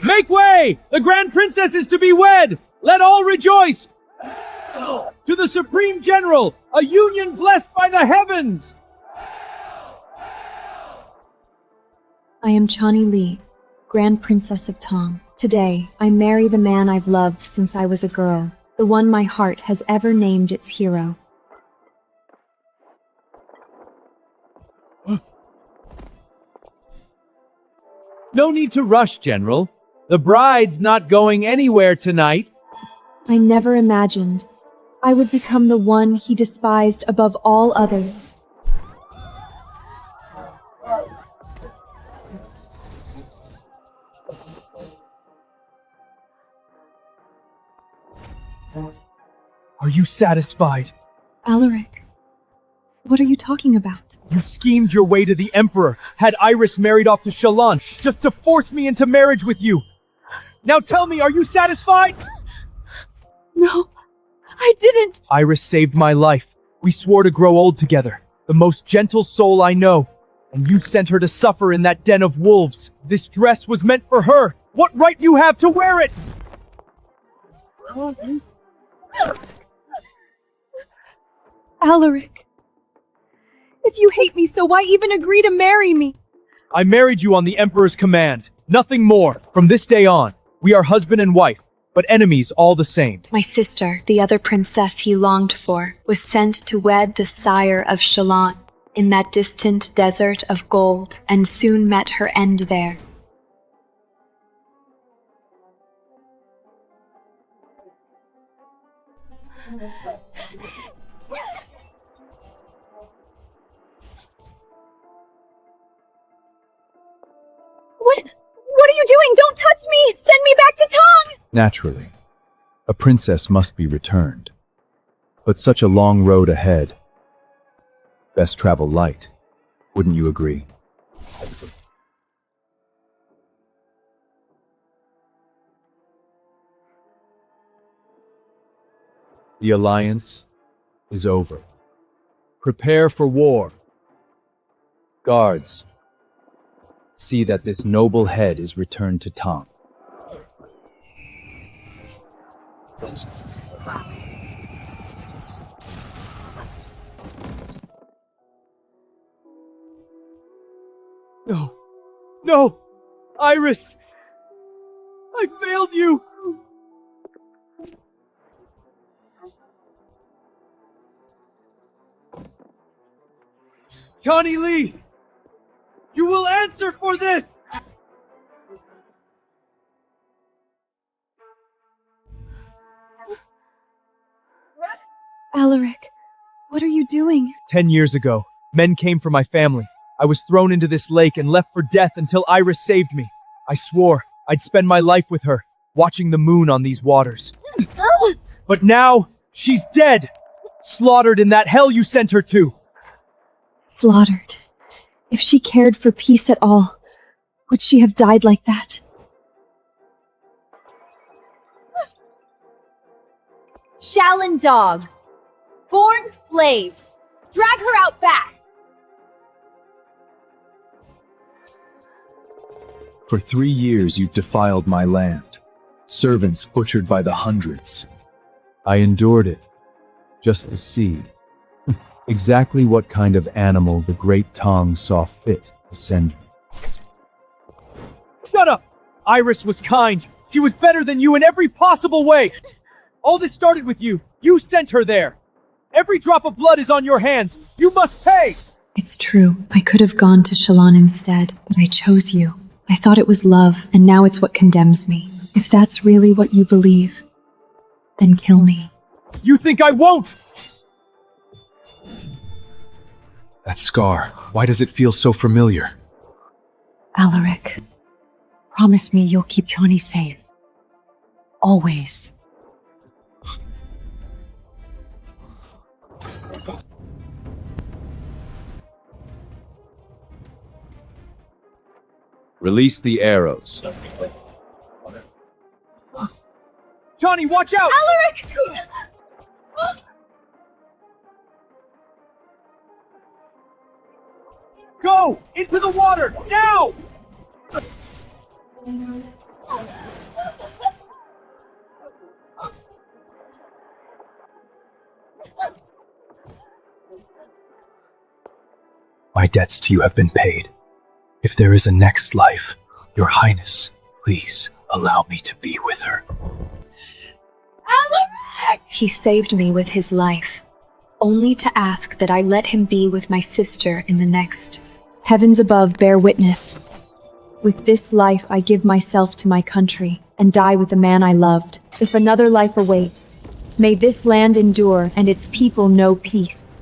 Make way! The Grand Princess is to be wed! Let all rejoice! To the Supreme General, a union blessed by the heavens! I am Chani Li, Grand Princess of Tong. Today, I marry the man I've loved since I was a girl, the one my heart has ever named its hero. No need to rush, General. The bride's not going anywhere tonight. I never imagined I would become the one he despised above all others. Are you satisfied? Alaric, what are you talking about? You schemed your way to the Emperor, had Iris married off to Shallan, just to force me into marriage with you. Now tell me, are you satisfied? No, I didn't. Iris saved my life. We swore to grow old together. The most gentle soul I know. And you sent her to suffer in that den of wolves. This dress was meant for her. What right you have to wear it? Alaric, if you hate me so, why even agree to marry me? I married you on the Emperor's command. Nothing more. From this day on, we are husband and wife, but enemies all the same. My sister, the other princess he longed for, was sent to wed the sire of Shallan in that distant desert of gold, and soon met her end there. What are you doing? Don't touch me! Send me back to Tong! Naturally, a princess must be returned. But such a long road ahead. Best travel light. Wouldn't you agree? The alliance is over. Prepare for war. Guards, see that this noble head is returned to Tong. No. No! Iris! I failed you! Chani Li! You will answer for this! Alaric, what are you doing? 10 years ago, men came for my family. I was thrown into this lake and left for death until Iris saved me. I swore I'd spend my life with her, watching the moon on these waters. But now, she's dead! Slaughtered in that hell you sent her to! Slaughtered. If she cared for peace at all, would she have died like that? Shallan dogs. Born slaves. Drag her out back. For 3 years you've defiled my land. Servants butchered by the hundreds. I endured it, just to see exactly what kind of animal the Great Tong saw fit to send me. Shut up! Iris was kind. She was better than you in every possible way. All this started with you. You sent her there. Every drop of blood is on your hands. You must pay! It's true. I could have gone to Shallan instead, but I chose you. I thought it was love, and now it's what condemns me. If that's really what you believe, then kill me. You think I won't? That scar, why does it feel so familiar? Alaric, promise me you'll keep Chani safe. Always. Release the arrows. Chani, watch out! Alaric! Go! Into the water! Now! My debts to you have been paid. If there is a next life, Your Highness, please allow me to be with her. Alaric! He saved me with his life, only to ask that I let him be with my sister in the next. Heavens above bear witness. With this life I give myself to my country and die with the man I loved. If another life awaits, may this land endure and its people know peace.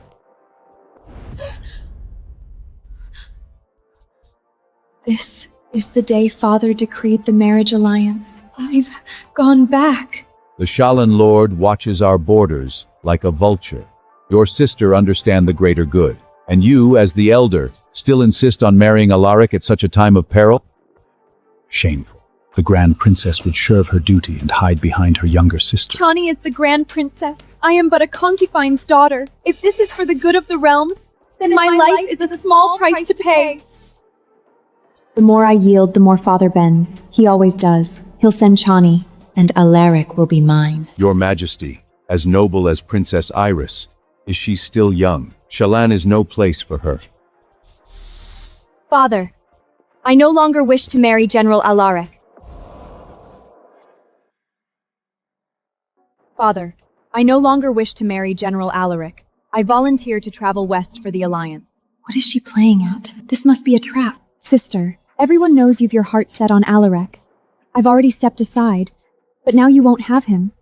This is the day Father decreed the marriage alliance. I've gone back. The Shallan Lord watches our borders like a vulture. Your sister understand the greater good, and you, as the elder, still insist on marrying Alaric at such a time of peril? Shameful. The Grand Princess would serve her duty and hide behind her younger sister. Chani is the Grand Princess. I am but a concubine's daughter. If this is for the good of the realm, then my life is a small price to pay. The more I yield, the more Father bends. He always does. He'll send Chani, and Alaric will be mine. Your Majesty, as noble as Princess Iris, is she still young? Shallan is no place for her. Father, I no longer wish to marry General Alaric. Father, I no longer wish to marry General Alaric. I volunteer to travel west for the Alliance. What is she playing at? This must be a trap. Sister, everyone knows you've your heart set on Alaric. I've already stepped aside, but now you won't have him.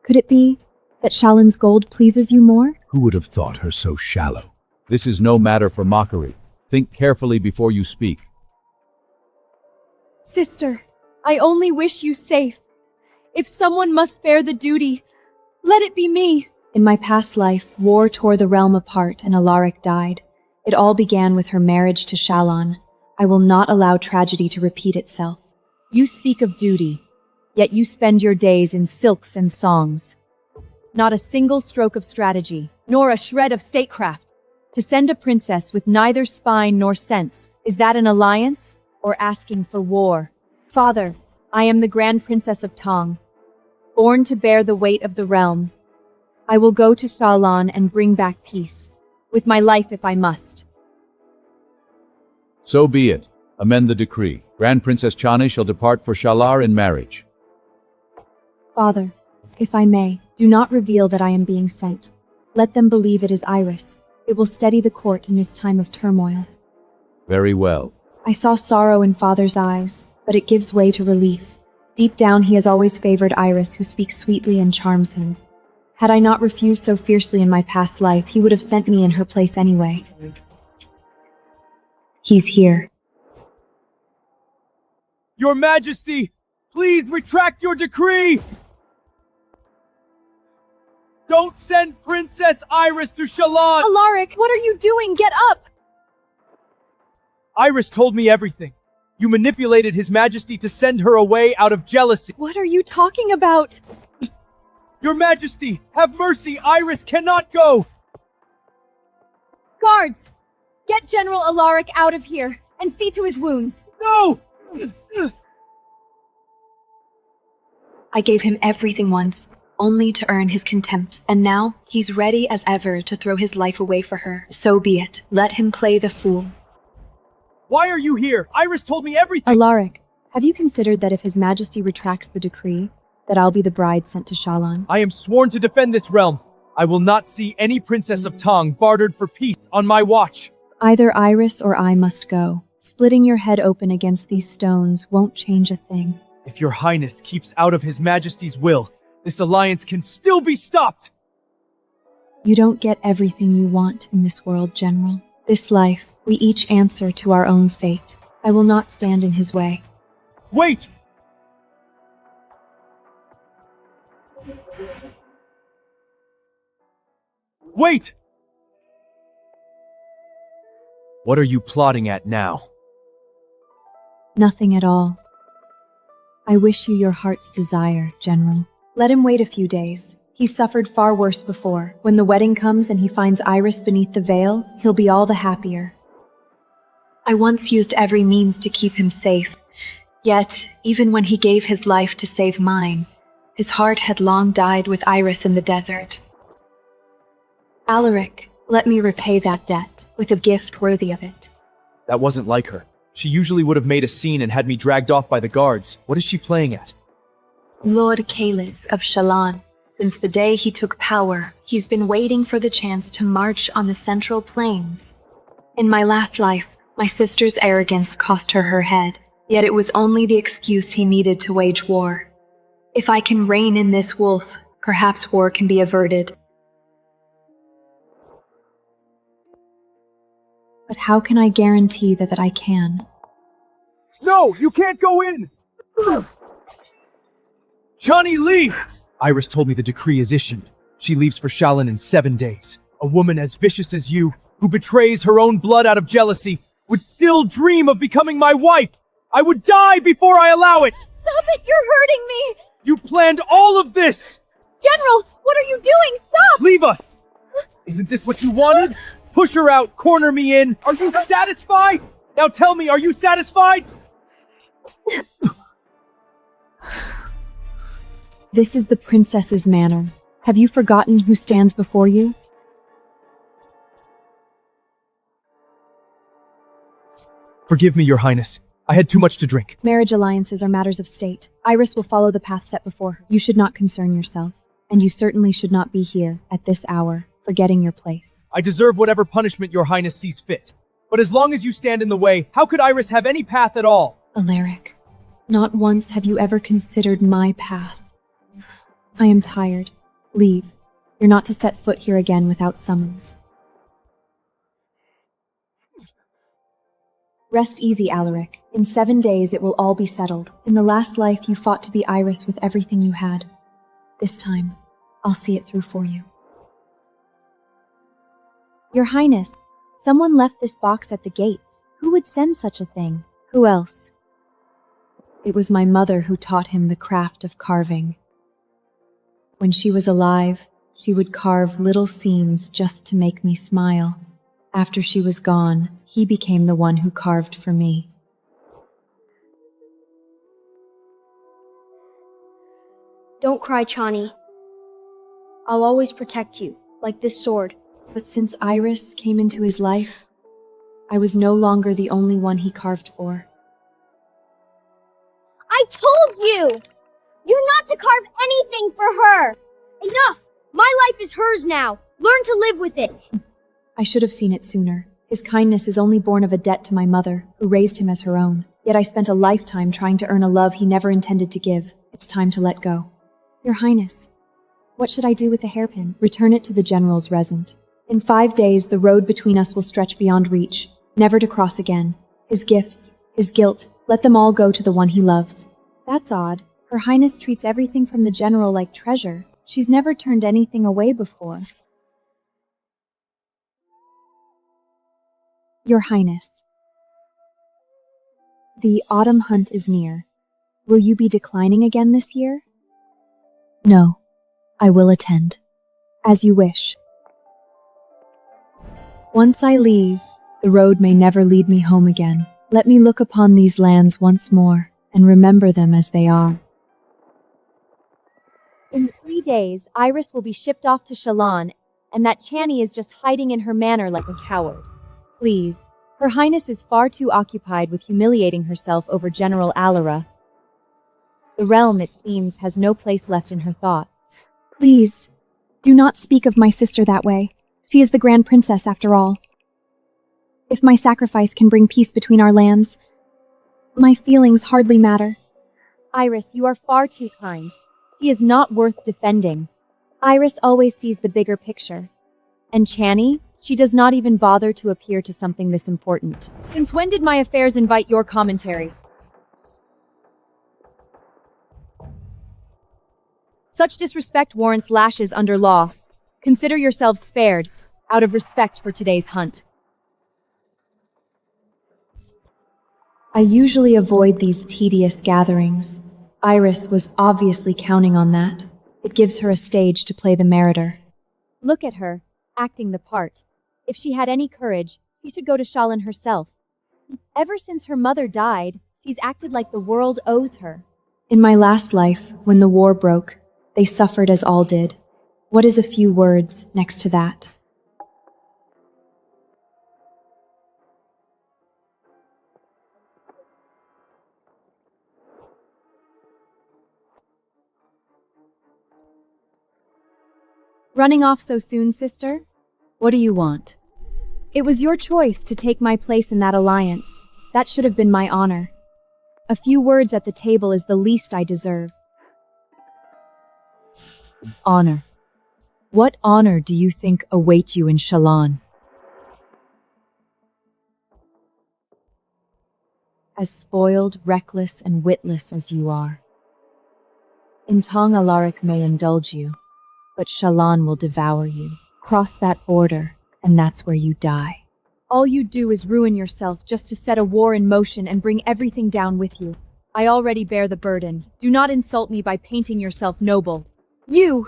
Could it be that Shallan's gold pleases you more? Who would have thought her so shallow? This is no matter for mockery. Think carefully before you speak. Sister, I only wish you safe. If someone must bear the duty, let it be me. In my past life, war tore the realm apart and Alaric died. It all began with her marriage to Shallan. I will not allow tragedy to repeat itself. You speak of duty, yet you spend your days in silks and songs. Not a single stroke of strategy, nor a shred of statecraft. To send a princess with neither spine nor sense, is that an alliance or asking for war? Father, I am the Grand Princess of Tong, born to bear the weight of the realm. I will go to Shallan and bring back peace, with my life if I must. So be it. Amend the decree. Grand Princess Chani shall depart for Shalar in marriage. Father, if I may, do not reveal that I am being sent. Let them believe it is Iris. It will steady the court in this time of turmoil. Very well. I saw sorrow in Father's eyes, but it gives way to relief. Deep down, he has always favored Iris, who speaks sweetly and charms him. Had I not refused so fiercely in my past life, he would have sent me in her place anyway. He's here. Your Majesty, please retract your decree! Don't send Princess Iris to Shallan! Alaric, what are you doing? Get up! Iris told me everything. You manipulated His Majesty to send her away out of jealousy. What are you talking about? Your Majesty, have mercy! Iris cannot go! Guards, get General Alaric out of here and see to his wounds. No! I gave him everything once, only to earn his contempt. And now, he's ready as ever to throw his life away for her. So be it. Let him play the fool. Why are you here? Iris told me everything! Alaric, have you considered that if His Majesty retracts the decree, that I'll be the bride sent to Shallan? I am sworn to defend this realm. I will not see any Princess of Tong bartered for peace on my watch. Either Iris or I must go. Splitting your head open against these stones won't change a thing. If your Highness keeps out of His Majesty's will, this alliance can still be stopped! You don't get everything you want in this world, General. This life, we each answer to our own fate. I will not stand in his way. Wait! Wait! What are you plotting at now? Nothing at all. I wish you your heart's desire, General. Let him wait a few days. He suffered far worse before. When the wedding comes and he finds Iris beneath the veil, he'll be all the happier. I once used every means to keep him safe. Yet, even when he gave his life to save mine, his heart had long died with Iris in the desert. Alaric, let me repay that debt with a gift worthy of it. That wasn't like her. She usually would have made a scene and had me dragged off by the guards. What is she playing at? Lord Kalis of Shallan. Since the day he took power, he's been waiting for the chance to march on the Central Plains. In my last life, my sister's arrogance cost her her head, yet it was only the excuse he needed to wage war. If I can rein in this wolf, perhaps war can be averted. But how can I guarantee that I can? No, you can't go in! Chani, leave! Iris told me the decree is issued. She leaves for Shallan in 7 days. A woman as vicious as you, who betrays her own blood out of jealousy, would still dream of becoming my wife! I would die before I allow it! Stop it! You're hurting me! You planned all of this! General, what are you doing? Stop! Leave us! Isn't this what you wanted? Push her out, corner me in. Are you satisfied? Now tell me, are you satisfied? This is the princess's manner. Have you forgotten who stands before you? Forgive me, Your Highness. I had too much to drink. Marriage alliances are matters of state. Iris will follow the path set before her. You should not concern yourself. And you certainly should not be here, at this hour, forgetting your place. I deserve whatever punishment Your Highness sees fit. But as long as you stand in the way, how could Iris have any path at all? Alaric, not once have you ever considered my path. I am tired. Leave. You're not to set foot here again without summons. Rest easy, Alaric. In 7 days it will all be settled. In the last life you fought to be Iris with everything you had. This time, I'll see it through for you. Your Highness, someone left this box at the gates. Who would send such a thing? Who else? It was my mother who taught him the craft of carving. When she was alive, she would carve little scenes just to make me smile. After she was gone, he became the one who carved for me. Don't cry, Chani. I'll always protect you, like this sword. But since Iris came into his life, I was no longer the only one he carved for. I told you! You're not to carve anything for her! Enough! My life is hers now. Learn to live with it. I should have seen it sooner. His kindness is only born of a debt to my mother, who raised him as her own. Yet I spent a lifetime trying to earn a love he never intended to give. It's time to let go. Your Highness, what should I do with the hairpin? Return it to the General's Resent. In 5 days, the road between us will stretch beyond reach, never to cross again. His gifts, his guilt, let them all go to the one he loves. That's odd. Her Highness treats everything from the General like treasure. She's never turned anything away before. Your Highness, the autumn hunt is near. Will you be declining again this year? No, I will attend. As you wish. Once I leave, the road may never lead me home again. Let me look upon these lands once more and remember them as they are. In 3 days, Iris will be shipped off to Shallan, and that Chani is just hiding in her manor like a coward. Please, Her Highness is far too occupied with humiliating herself over General Alara. The realm, it seems, has no place left in her thoughts. Please, do not speak of my sister that way. She is the Grand Princess, after all. If my sacrifice can bring peace between our lands, my feelings hardly matter. Iris, you are far too kind. She is not worth defending. Iris always sees the bigger picture. And Chani? She does not even bother to appear to something this important. Since when did my affairs invite your commentary? Such disrespect warrants lashes under law. Consider yourselves spared, out of respect for today's hunt. I usually avoid these tedious gatherings. Iris was obviously counting on that. It gives her a stage to play the martyr. Look at her, acting the part. If she had any courage, she should go to Shallan herself. Ever since her mother died, she's acted like the world owes her. In my last life, when the war broke, they suffered as all did. What is a few words next to that? Running off so soon, sister? What do you want? It was your choice to take my place in that alliance. That should have been my honor. A few words at the table is the least I deserve. Honor. What honor do you think await you in Shallan? As spoiled, reckless, and witless as you are. In Tong Alaric may indulge you, but Shallan will devour you. Cross that border, and that's where you die. All you do is ruin yourself just to set a war in motion and bring everything down with you. I already bear the burden. Do not insult me by painting yourself noble. You!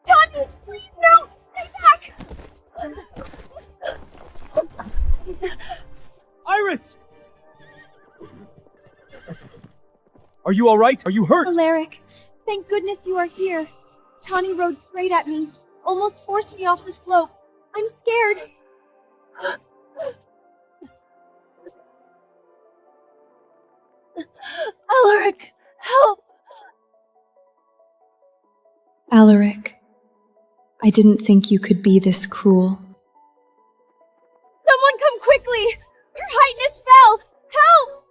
Tati, please no! Stay back! Iris! Are you all right? Are you hurt? Alaric, thank goodness you are here. Chani rode straight at me, almost forced me off the slope. I'm scared. Alaric, help! Alaric, I didn't think you could be this cruel. Someone come quickly! Her Highness fell! Help!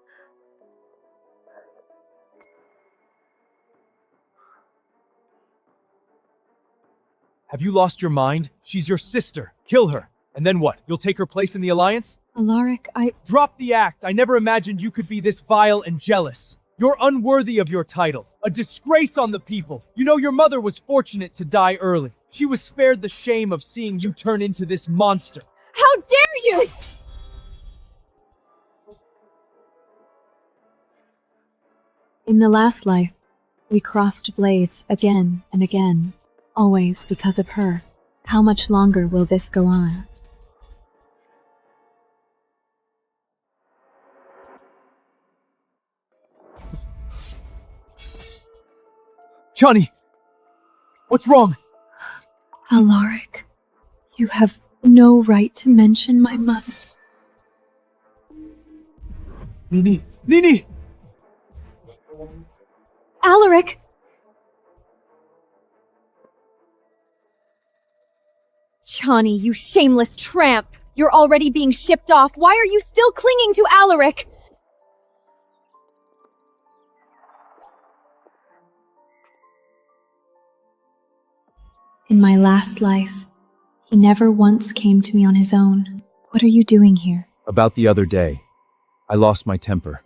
Have you lost your mind? She's your sister. Kill her. And then what? You'll take her place in the Alliance? Alaric, Drop the act. I never imagined you could be this vile and jealous. You're unworthy of your title. A disgrace on the people. You know, your mother was fortunate to die early. She was spared the shame of seeing you turn into this monster. How dare you! In the last life, we crossed blades again and again, always because of her. How much longer will this go on? Chani! What's wrong? Alaric, you have no right to mention my mother. Nini! Nini! Alaric! Chani, you shameless tramp! You're already being shipped off. Why are you still clinging to Alaric? In my last life, he never once came to me on his own. What are you doing here? About the other day, I lost my temper.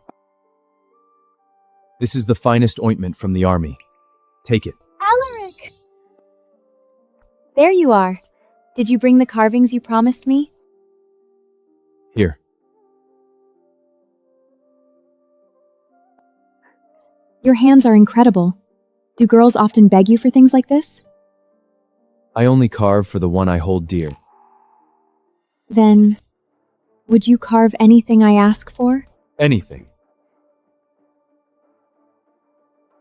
This is the finest ointment from the army. Take it. Alaric! There you are. Did you bring the carvings you promised me? Here. Your hands are incredible. Do girls often beg you for things like this? I only carve for the one I hold dear. Then, would you carve anything I ask for? Anything.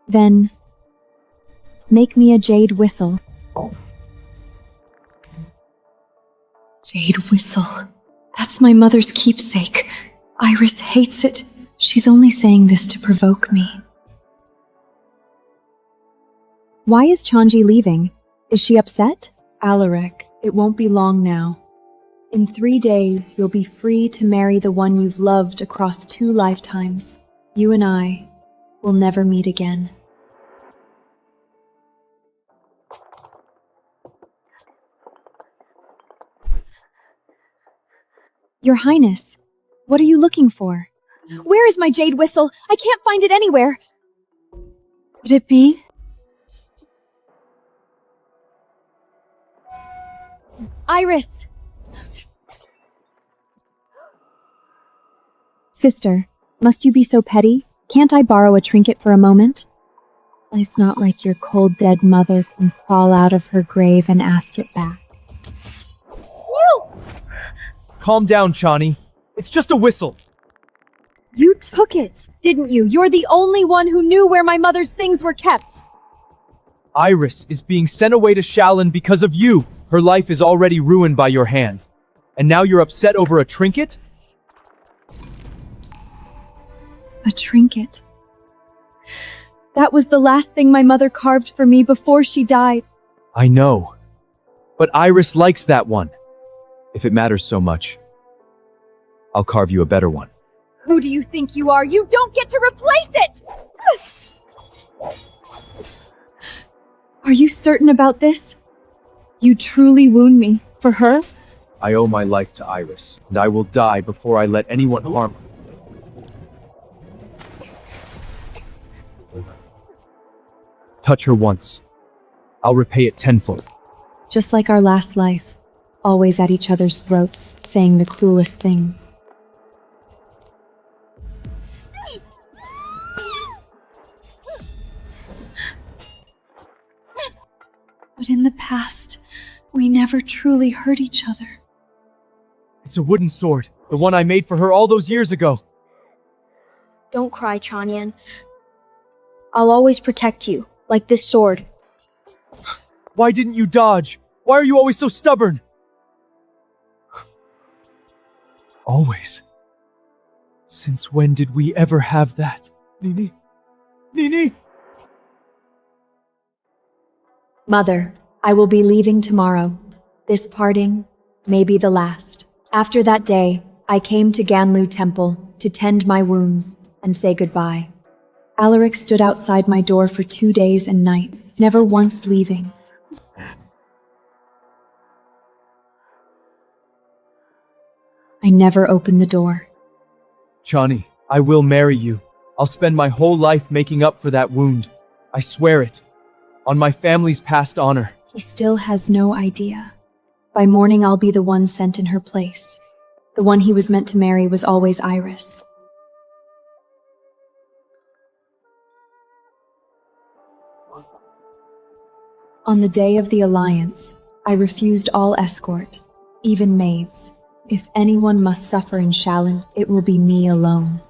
Then, make me a jade whistle. Jade whistle. That's my mother's keepsake. Iris hates it. She's only saying this to provoke me. Why is Chanji leaving? Is she upset? Alaric, it won't be long now. In 3 days, you'll be free to marry the one you've loved across 2 lifetimes. You and I will never meet again. Your Highness, what are you looking for? Where is my jade whistle? I can't find it anywhere. Could it be? Iris! Sister, must you be so petty? Can't I borrow a trinket for a moment? It's not like your cold dead mother can crawl out of her grave and ask it back. Calm down, Chani. It's just a whistle. You took it, didn't you? You're the only one who knew where my mother's things were kept. Iris is being sent away to Shallan because of you. Her life is already ruined by your hand. And now you're upset over a trinket? A trinket. That was the last thing my mother carved for me before she died. I know. But Iris likes that one. If it matters so much, I'll carve you a better one. Who do you think you are? You don't get to replace it! Are you certain about this? You truly wound me. For her? I owe my life to Iris, and I will die before I let anyone harm her. Touch her once. I'll repay it tenfold. Just like our last life, always at each other's throats, saying the cruelest things. But in the past, we never truly hurt each other. It's a wooden sword, the one I made for her all those years ago. Don't cry, Chanian. I'll always protect you, like this sword. Why didn't you dodge? Why are you always so stubborn? Always. Since when did we ever have that? Nini? Nini? Mother, I will be leaving tomorrow. This parting may be the last. After that day, I came to Ganlu Temple to tend my wounds and say goodbye. Alaric stood outside my door for 2 days and nights, never once leaving. I never opened the door. Chani, I will marry you. I'll spend my whole life making up for that wound. I swear it. On my family's past honor. He still has no idea. By morning, I'll be the one sent in her place. The one he was meant to marry was always Iris. On the day of the alliance, I refused all escort, even maids. If anyone must suffer in Shallan, it will be me alone.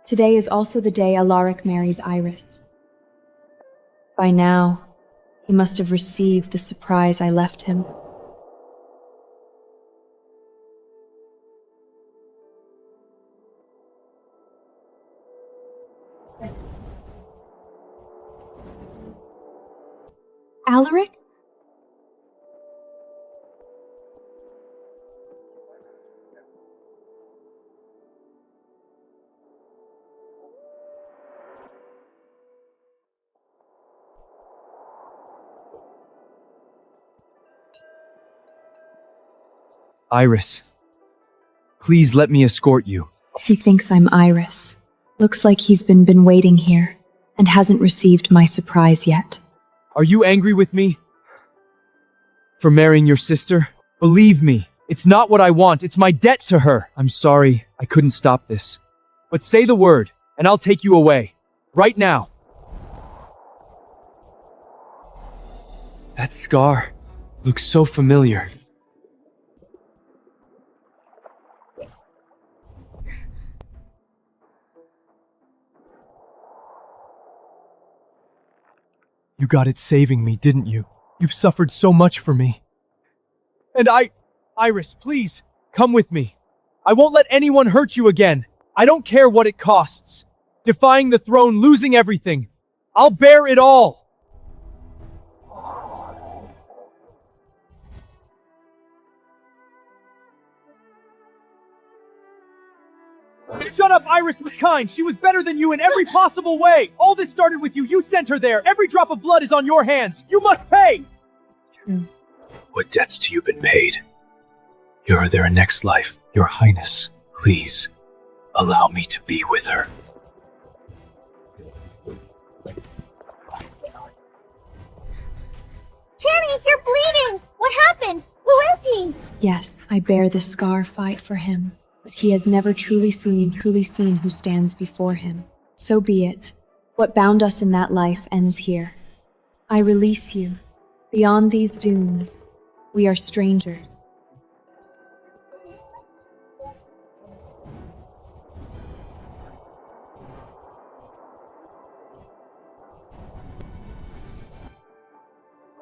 Today is also the day Alaric marries Iris. By now, he must have received the surprise I left him. Alaric? Iris, please let me escort you. He thinks I'm Iris. Looks like he's been waiting here and hasn't received my surprise yet. Are you angry with me? For marrying your sister? Believe me, it's not what I want. It's my debt to her. I'm sorry, I couldn't stop this. But say the word, and I'll take you away. Right now. That scar looks so familiar. You got it saving me, didn't you? You've suffered so much for me. And Iris, please, come with me. I won't let anyone hurt you again. I don't care what it costs. Defying the throne, losing everything. I'll bear it all. Shut up, Iris was kind. She was better than you in every possible way. All this started with you. You sent her there. Every drop of blood is on your hands. You must pay. True. What debts to you been paid? You're there in next life. Your Highness, please, allow me to be with her. Chani, you're bleeding! What happened? Who is he? Yes, I bear the scar fight for him, but he has never truly seen who stands before him. So be it. What bound us in that life ends here. I release you. Beyond these dunes, we are strangers.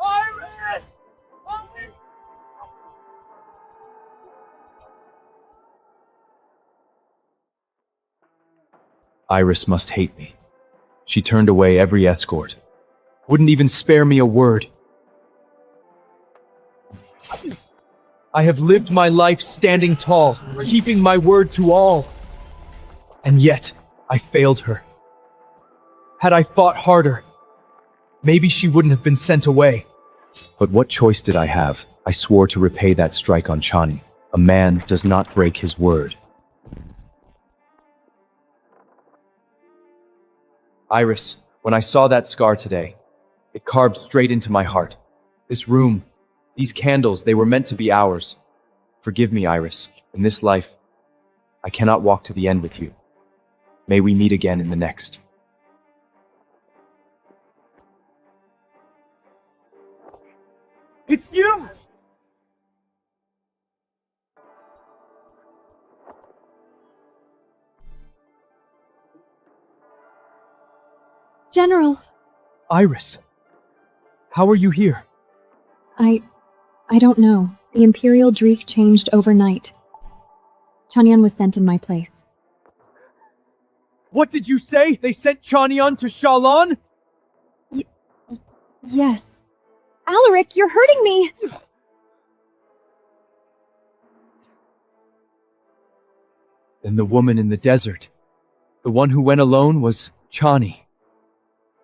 Iris! Iris must hate me. She turned away every escort. Wouldn't even spare me a word. I have lived my life standing tall, keeping my word to all. And yet, I failed her. Had I fought harder, maybe she wouldn't have been sent away. But what choice did I have? I swore to repay that strike on Chani. A man does not break his word. Iris, when I saw that scar today, it carved straight into my heart. This room, these candles, they were meant to be ours. Forgive me, Iris. In this life, I cannot walk to the end with you. May we meet again in the next. It's you! General! Iris, how are you here? I don't know. The Imperial Dreek changed overnight. Chanian was sent in my place. What did you say? They sent Chanian to Shallan? Yes. Alaric, you're hurting me! Then the woman in the desert, the one who went alone, was Chani.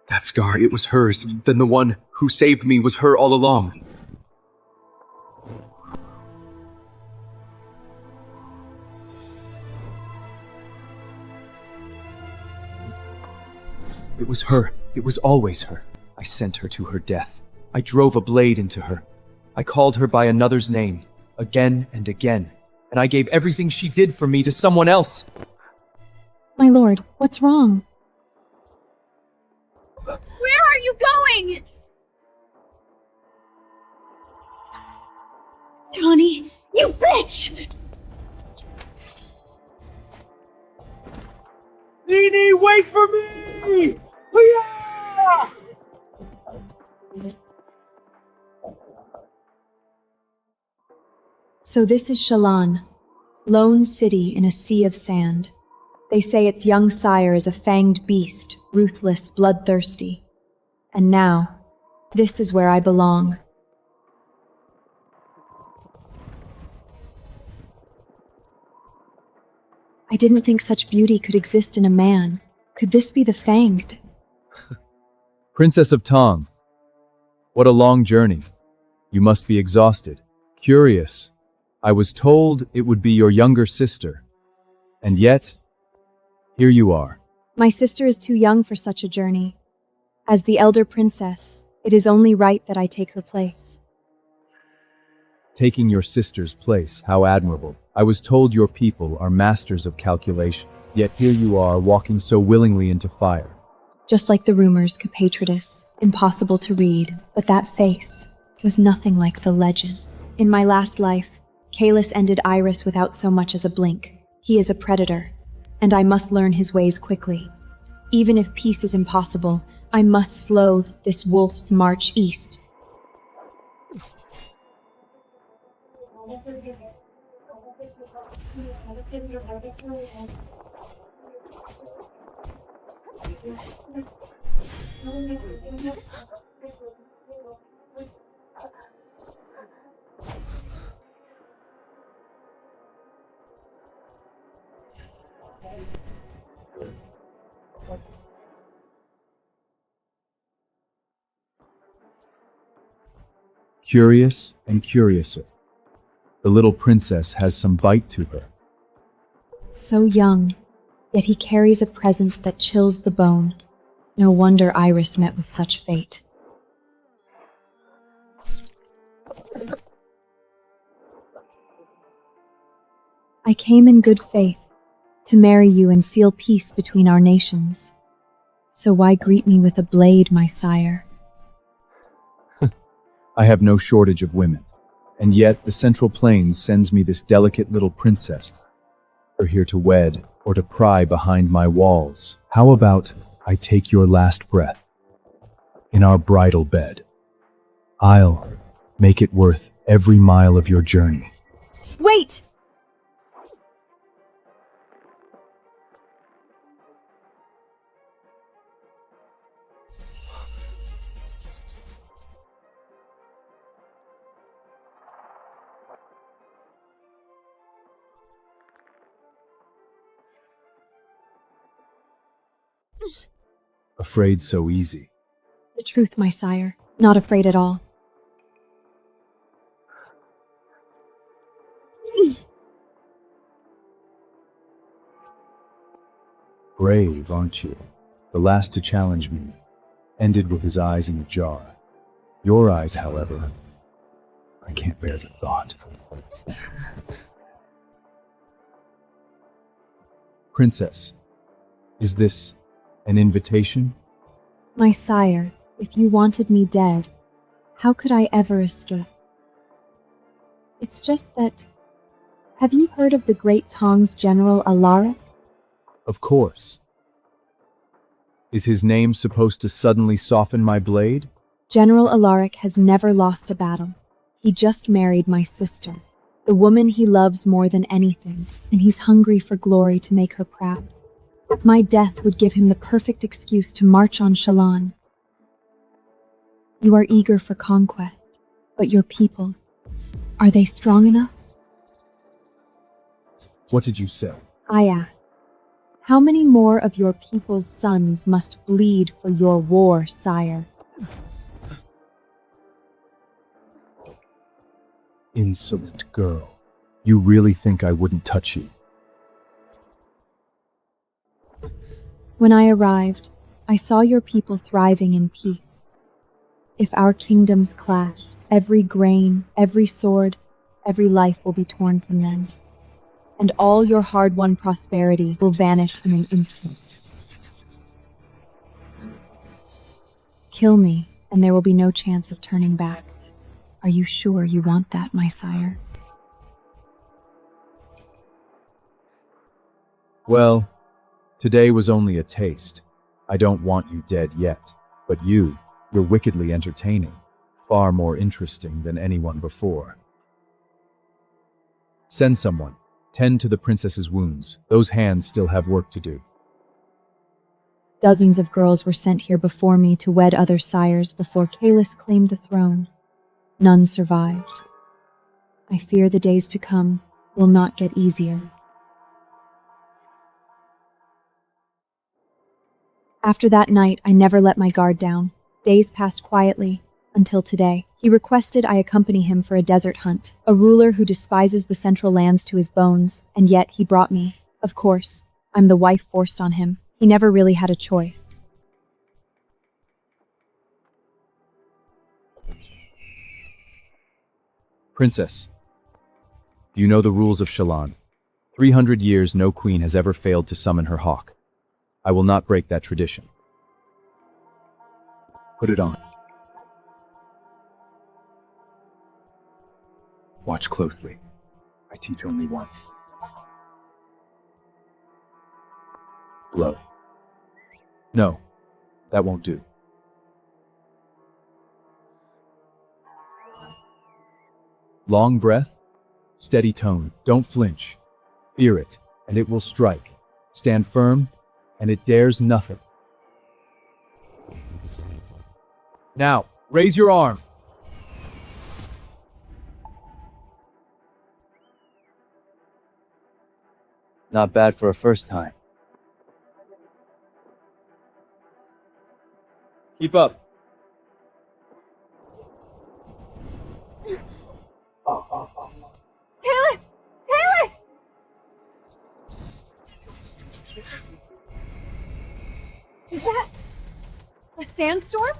That scar, it was hers. Then the one who saved me was her all along. It was her. It was always her. I sent her to her death. I drove a blade into her. I called her by another's name, again and again, and I gave everything she did for me to someone else. My lord, what's wrong? Where are you going? Chani, you bitch! Nini, wait for me! Hoo-yah! So this is Shallan, lone city in a sea of sand. They say its young sire is a fanged beast, ruthless, bloodthirsty. And now, this is where I belong. I didn't think such beauty could exist in a man. Could this be the Fanged? Princess of Tong, what a long journey. You must be exhausted. Curious. I was told it would be your younger sister. And yet, here you are. My sister is too young for such a journey. As the elder princess, it is only right that I take her place. Taking your sister's place, how admirable. I was told your people are masters of calculation. Yet here you are, walking so willingly into fire. Just like the rumors, Capatritus, impossible to read, but that face was nothing like the legend. In my last life, Kalis ended Iris without so much as a blink. He is a predator, and I must learn his ways quickly. Even if peace is impossible, I must slow this wolf's march east. Curious and curiouser. The little princess has some bite to her. So young, yet he carries a presence that chills the bone. No wonder Iris met with such fate. I came in good faith to marry you and seal peace between our nations. So why greet me with a blade, my sire? I have no shortage of women, and yet the Central Plains sends me this delicate little princess. Her here to wed or to pry behind my walls. How about I take your last breath in our bridal bed? I'll make it worth every mile of your journey. Wait! Afraid so easy. The truth, my sire. Not afraid at all. Brave, aren't you? The last to challenge me ended with his eyes in a jar. Your eyes, however, I can't bear the thought. Princess, is this an invitation? My sire, if you wanted me dead, how could I ever escape? It's just that... Have you heard of the Great Tong's General Alaric? Of course. Is his name supposed to suddenly soften my blade? General Alaric has never lost a battle. He just married my sister, the woman he loves more than anything, and he's hungry for glory to make her proud. My death would give him the perfect excuse to march on Shallan. You are eager for conquest, but your people, are they strong enough? What did you say? I ask, how many more of your people's sons must bleed for your war, sire? Insolent girl. You really think I wouldn't touch you? When I arrived, I saw your people thriving in peace. If our kingdoms clash, every grain, every sword, every life will be torn from them. And all your hard-won prosperity will vanish in an instant. Kill me, and there will be no chance of turning back. Are you sure you want that, my sire? Well, today was only a taste. I don't want you dead yet, but you're wickedly entertaining, far more interesting than anyone before. Send someone. Tend to the princess's wounds. Those hands still have work to do. Dozens of girls were sent here before me to wed other sires before Kalis claimed the throne. None survived. I fear the days to come will not get easier. After that night, I never let my guard down. Days passed quietly, until today. He requested I accompany him for a desert hunt, a ruler who despises the central lands to his bones, and yet he brought me. Of course, I'm the wife forced on him. He never really had a choice. Princess, do you know the rules of Shallan? 300 years no queen has ever failed to summon her hawk. I will not break that tradition. Put it on. Watch closely. I teach only once. Blow. No, that won't do. Long breath, steady tone. Don't flinch. Fear it, and it will strike. Stand firm, and it dares nothing. Now, raise your arm. Not bad for a first time. Keep up. Kalis! Kalis! Is that a sandstorm?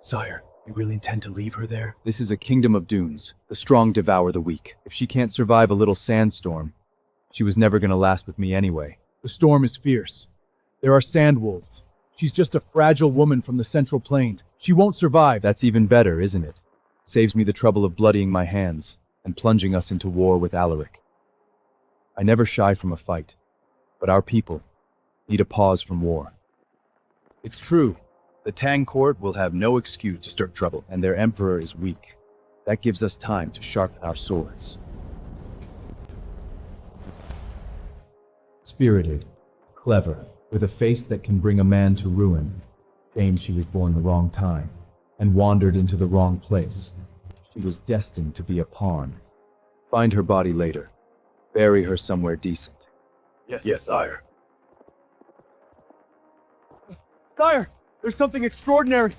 Sire, you really intend to leave her there? This is a kingdom of dunes. The strong devour the weak. If she can't survive a little sandstorm, she was never gonna last with me anyway. The storm is fierce. There are sand wolves. She's just a fragile woman from the Central Plains. She won't survive. That's even better, isn't it? Saves me the trouble of bloodying my hands and plunging us into war with Alaric. I never shy from a fight, but our people need a pause from war. It's true. The Tang court will have no excuse to stir trouble, and their emperor is weak. That gives us time to sharpen our swords. Spirited, clever, with a face that can bring a man to ruin. Shame she was born the wrong time and wandered into the wrong place. She was destined to be a pawn. Find her body later. Bury her somewhere decent. Yes, sire. Sire! There's something extraordinary!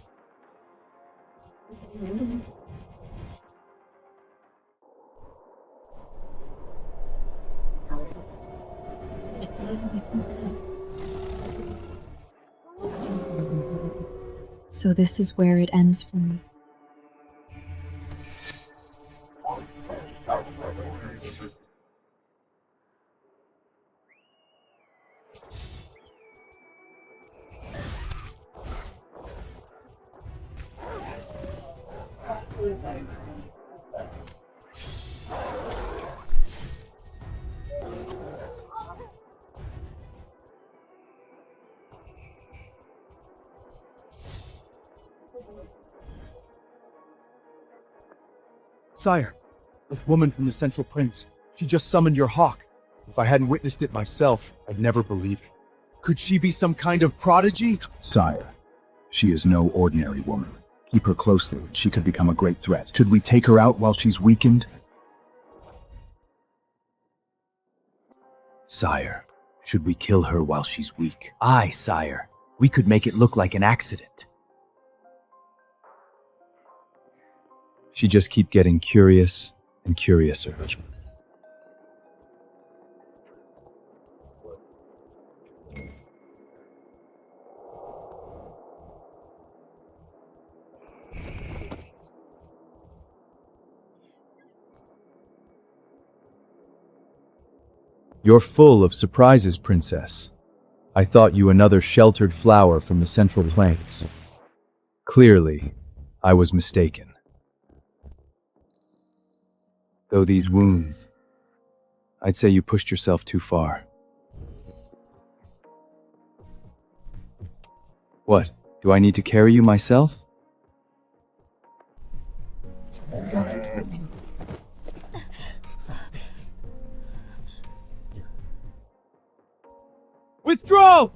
So this is where it ends for me. Sire, this woman from the Central Prince, she just summoned your hawk. If I hadn't witnessed it myself, I'd never believe it. Could she be some kind of prodigy? Sire, she is no ordinary woman. Keep her closely, and she could become a great threat. Should we take her out while she's weakened? Sire, should we kill her while she's weak? Aye, sire. We could make it look like an accident. She just keep getting curious and curiouser. You're full of surprises, Princess. I thought you another sheltered flower from the Central Plains. Clearly, I was mistaken. Though these wounds, I'd say you pushed yourself too far. What? Do I need to carry you myself? Withdraw!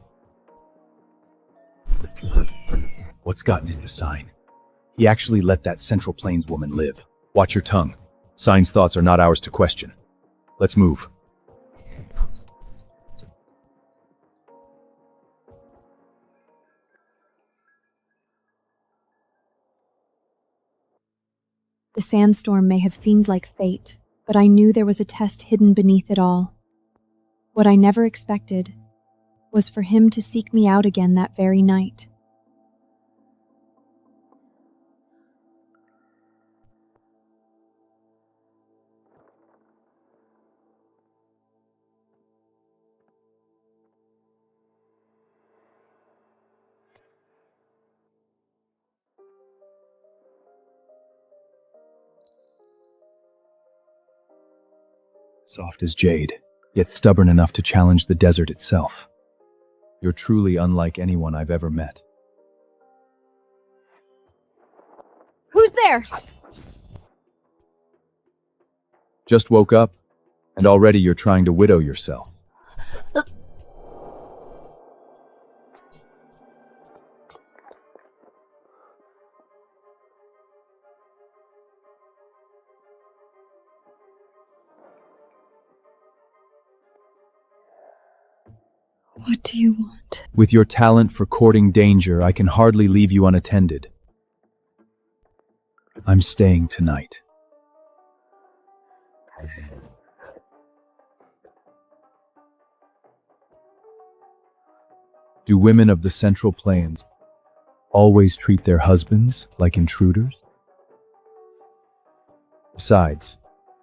What's gotten into Sign? He actually let that Central Plains woman live. Watch your tongue. Sign's thoughts are not ours to question. Let's move. The sandstorm may have seemed like fate, but I knew there was a test hidden beneath it all. What I never expected was for him to seek me out again that very night. Soft as jade, yet stubborn enough to challenge the desert itself. You're truly unlike anyone I've ever met. Who's there? Just woke up, and already you're trying to widow yourself. What do you want? With your talent for courting danger, I can hardly leave you unattended. I'm staying tonight. Do women of the Central Plains always treat their husbands like intruders? Besides,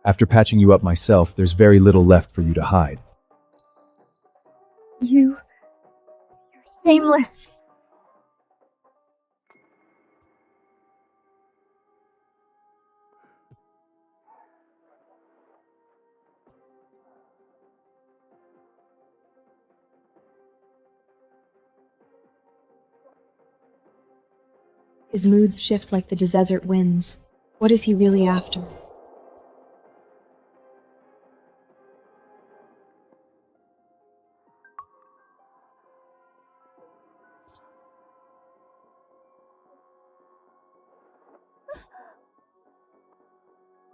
after patching you up myself, there's very little left for you to hide. You're shameless. His moods shift like the desert winds. What is he really after?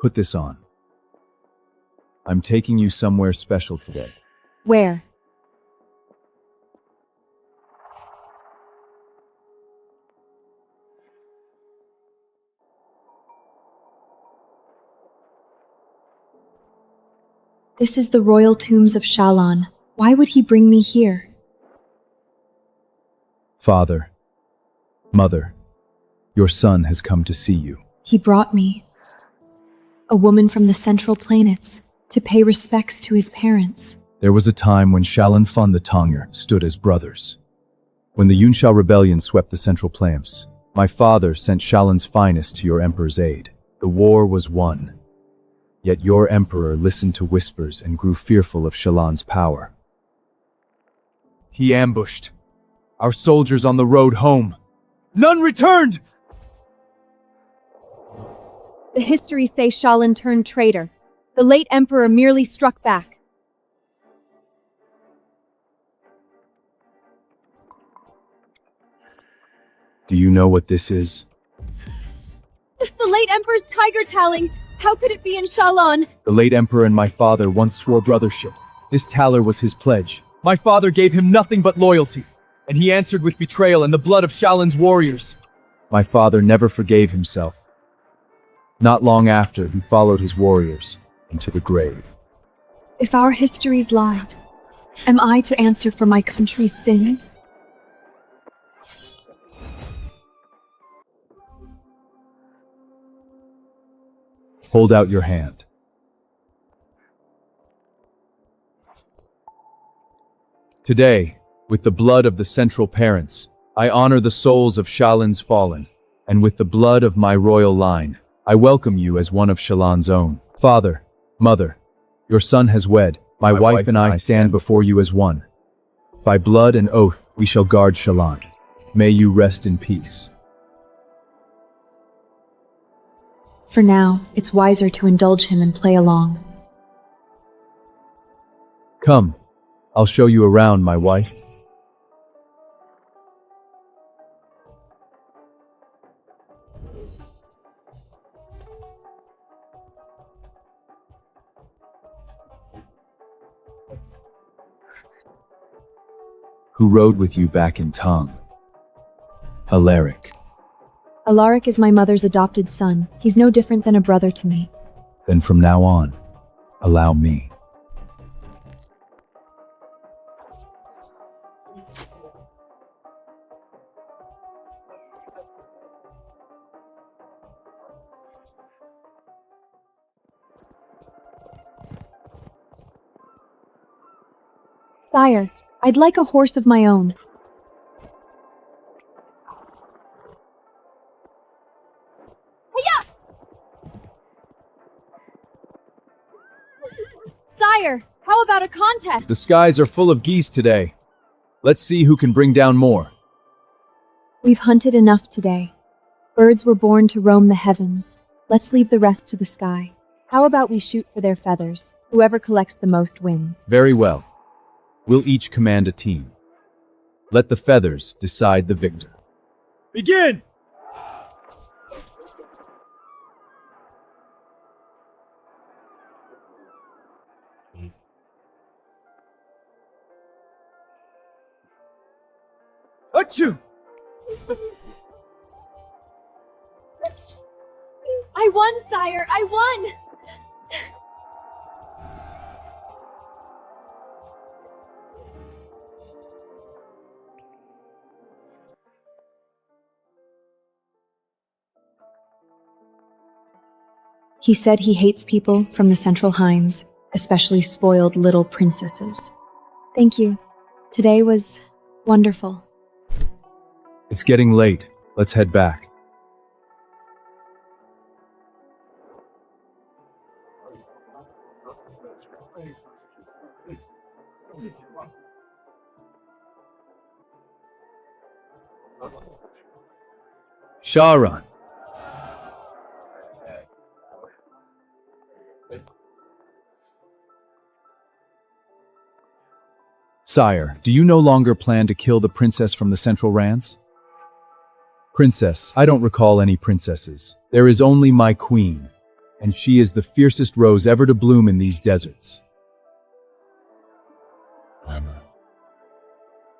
Put this on. I'm taking you somewhere special today. Where? This is the royal tombs of Shallan. Why would he bring me here? Father, Mother, your son has come to see you. He brought me, a woman from the Central Planets, to pay respects to his parents. There was a time when Shallan Fun the Tongr stood as brothers. When the Yunshao rebellion swept the Central Plains, my father sent Shallan's finest to your emperor's aid. The war was won. Yet your emperor listened to whispers and grew fearful of Shallan's power. He ambushed our soldiers on the road home. None returned! The histories say Shallan turned traitor. The late emperor merely struck back. Do you know what this is? The late emperor's tiger talon! How could it be in Shallan? The late emperor and my father once swore brothership. This taler was his pledge. My father gave him nothing but loyalty, and he answered with betrayal and the blood of Shallan's warriors. My father never forgave himself. Not long after, he followed his warriors into the grave. If our histories lied, am I to answer for my country's sins? Hold out your hand. Today, with the blood of the Central Parents, I honor the souls of Shallan's fallen, and with the blood of my royal line, I welcome you as one of Shallan's own. Father, Mother, your son has wed. My wife and I stand before you as one. By blood and oath, we shall guard Shallan. May you rest in peace. For now, it's wiser to indulge him and play along. Come, I'll show you around, my wife. Who rode with you back in Tong? Alaric. Alaric is my mother's adopted son. He's no different than a brother to me. Then from now on, allow me. Sire, I'd like a horse of my own. Sire, how about a contest? The skies are full of geese today. Let's see who can bring down more. We've hunted enough today. Birds were born to roam the heavens. Let's leave the rest to the sky. How about we shoot for their feathers? Whoever collects the most wins. Very well. We'll each command a team. Let the feathers decide the victor. Begin! Achoo! I won, sire! I won! He said he hates people from the Central Hines, especially spoiled little princesses. Thank you. Today was wonderful. It's getting late. Let's head back. Shahran. Sire, do you no longer plan to kill the princess from the Central Rans? Princess, I don't recall any princesses. There is only my queen, and she is the fiercest rose ever to bloom in these deserts.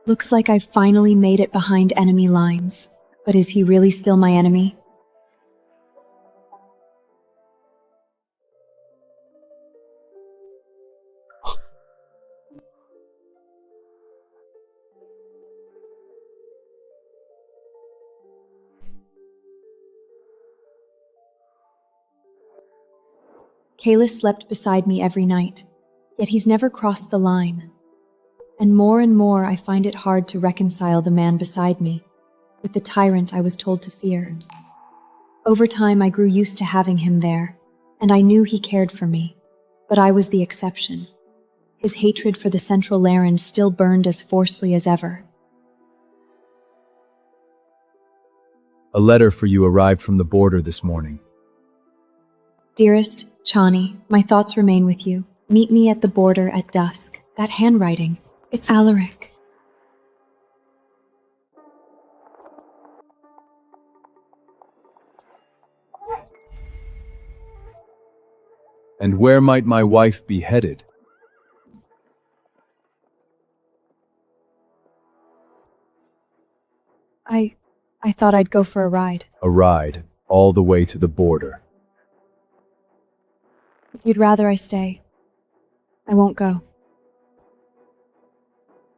Looks like I've finally made it behind enemy lines. But is he really still my enemy? Kalis slept beside me every night, yet he's never crossed the line. And more I find it hard to reconcile the man beside me with the tyrant I was told to fear. Over time, I grew used to having him there, and I knew he cared for me, but I was the exception. His hatred for the Central Laren still burned as forcefully as ever. A letter for you arrived from the border this morning. Dearest Chani, my thoughts remain with you. Meet me at the border at dusk. That handwriting, it's Alaric. And where might my wife be headed? I thought I'd go for a ride. A ride, all the way to the border. If you'd rather I stay, I won't go.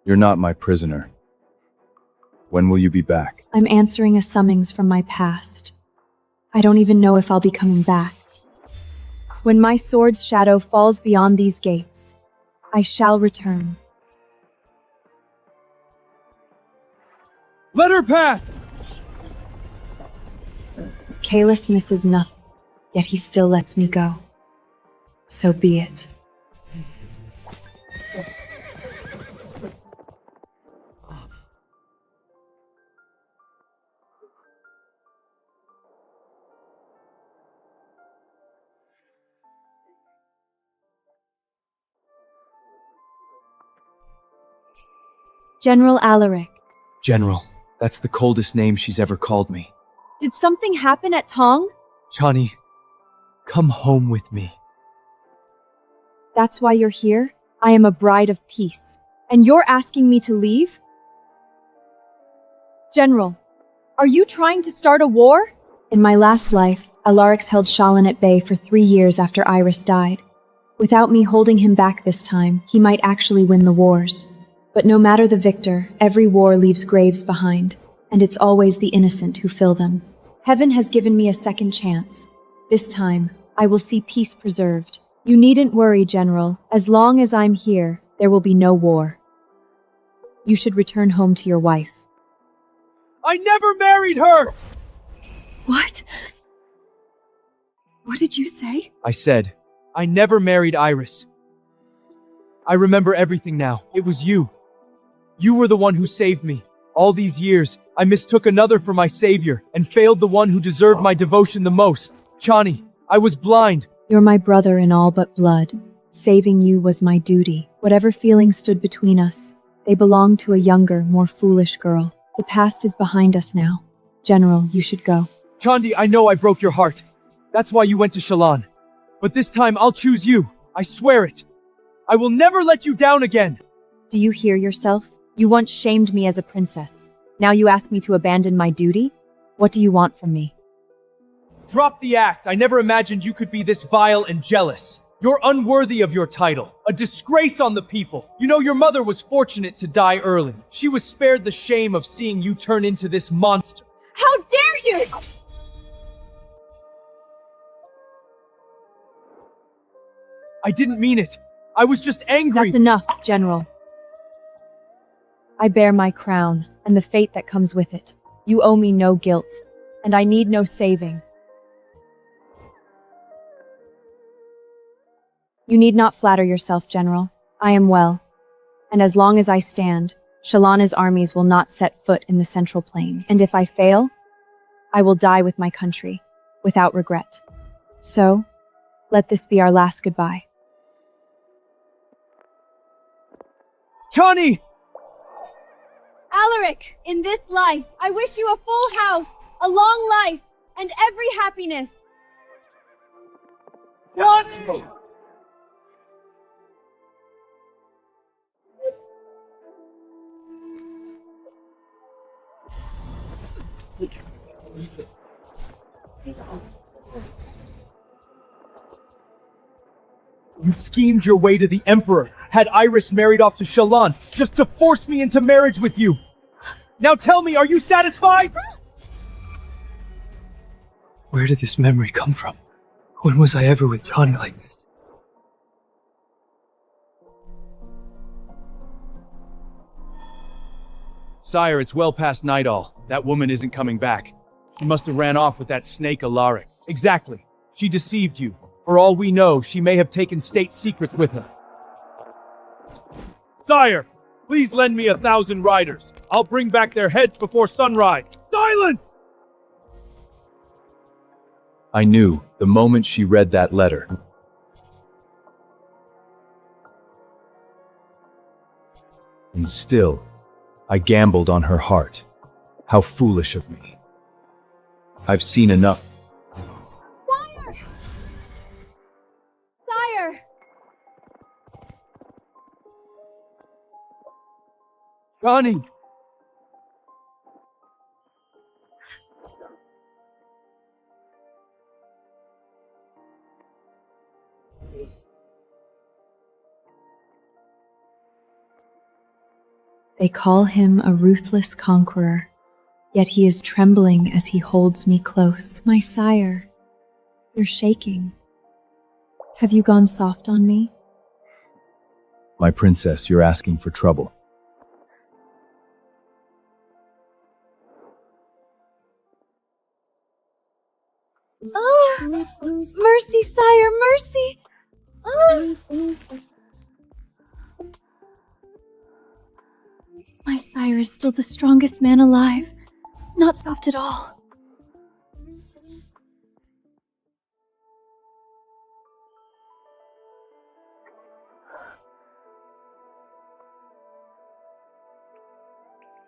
You're not my prisoner. When will you be back? I'm answering a summons from my past. I don't even know if I'll be coming back. When my sword's shadow falls beyond these gates, I shall return. Let her pass! Kalis misses nothing, yet he still lets me go. So be it. General Alaric. General, that's the coldest name she's ever called me. Did something happen at Tong? Chani, come home with me. That's why you're here? I am a bride of peace. And you're asking me to leave? General, are you trying to start a war? In my last life, Alarix held Shallan at bay for 3 years after Iris died. Without me holding him back this time, he might actually win the wars. But no matter the victor, every war leaves graves behind, and it's always the innocent who fill them. Heaven has given me a second chance. This time, I will see peace preserved. You needn't worry, General. As long as I'm here, there will be no war. You should return home to your wife. I never married her! What? What did you say? I said, I never married Iris. I remember everything now. It was you. You were the one who saved me. All these years, I mistook another for my savior and failed the one who deserved my devotion the most. Chani, I was blind. You're my brother in all but blood. Saving you was my duty. Whatever feelings stood between us, they belonged to a younger, more foolish girl. The past is behind us now. General, you should go. Chandi, I know I broke your heart. That's why you went to Shallan. But this time I'll choose you. I swear it. I will never let you down again. Do you hear yourself? You once shamed me as a princess. Now you ask me to abandon my duty? What do you want from me? Drop the act. I never imagined you could be this vile and jealous. You're unworthy of your title, a disgrace on the people. You know, your mother was fortunate to die early. She was spared the shame of seeing you turn into this monster. How dare you! I didn't mean it. I was just angry. That's enough, General. I bear my crown and the fate that comes with it. You owe me no guilt, and I need no saving. You need not flatter yourself, General. I am well, and as long as I stand, Shalana's armies will not set foot in the Central Plains. And if I fail, I will die with my country, without regret. So, let this be our last goodbye. Chani! Alaric, in this life, I wish you a full house, a long life, and every happiness. Chani! You schemed your way to the Emperor, had Iris married off to Shallan, just to force me into marriage with you. Now tell me, are you satisfied? Where did this memory come from? When was I ever with Chani like this? Sire, it's well past Nightall. That woman isn't coming back. She must have ran off with that snake Alaric. Exactly. She deceived you. For all we know, she may have taken state secrets with her. Sire, please lend me 1,000 riders. I'll bring back their heads before sunrise. Silence! I knew the moment she read that letter. And still, I gambled on her heart. How foolish of me. I've seen enough. Sire! Sire! Chani! They call him a ruthless conqueror, yet he is trembling as he holds me close. My sire, you're shaking. Have you gone soft on me? My princess, you're asking for trouble. Oh, mercy, sire, mercy! Oh. My sire is still the strongest man alive. Not soft at all.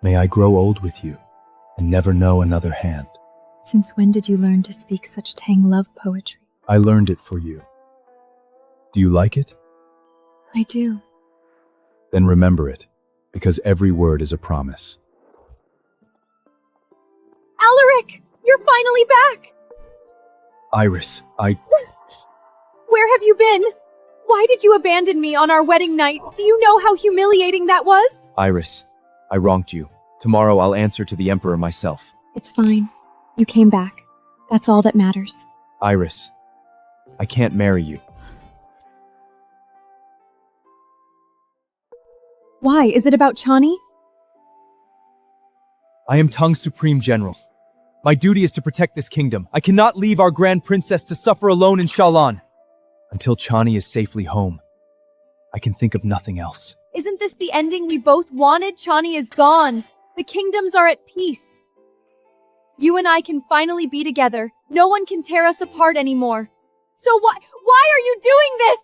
May I grow old with you and never know another hand. Since when did you learn to speak such tang love poetry? I learned it for you. Do you like it? I do. Then remember it, because every word is a promise. Alaric! You're finally back! Iris, Where have you been? Why did you abandon me on our wedding night? Do you know how humiliating that was? Iris, I wronged you. Tomorrow I'll answer to the Emperor myself. It's fine. You came back. That's all that matters. Iris, I can't marry you. Why? Is it about Chani? I am Tung's Supreme General. My duty is to protect this kingdom. I cannot leave our Grand Princess to suffer alone in Shallan. Until Chani is safely home, I can think of nothing else. Isn't this the ending we both wanted? Chani is gone. The kingdoms are at peace. You and I can finally be together. No one can tear us apart anymore. So why are you doing this?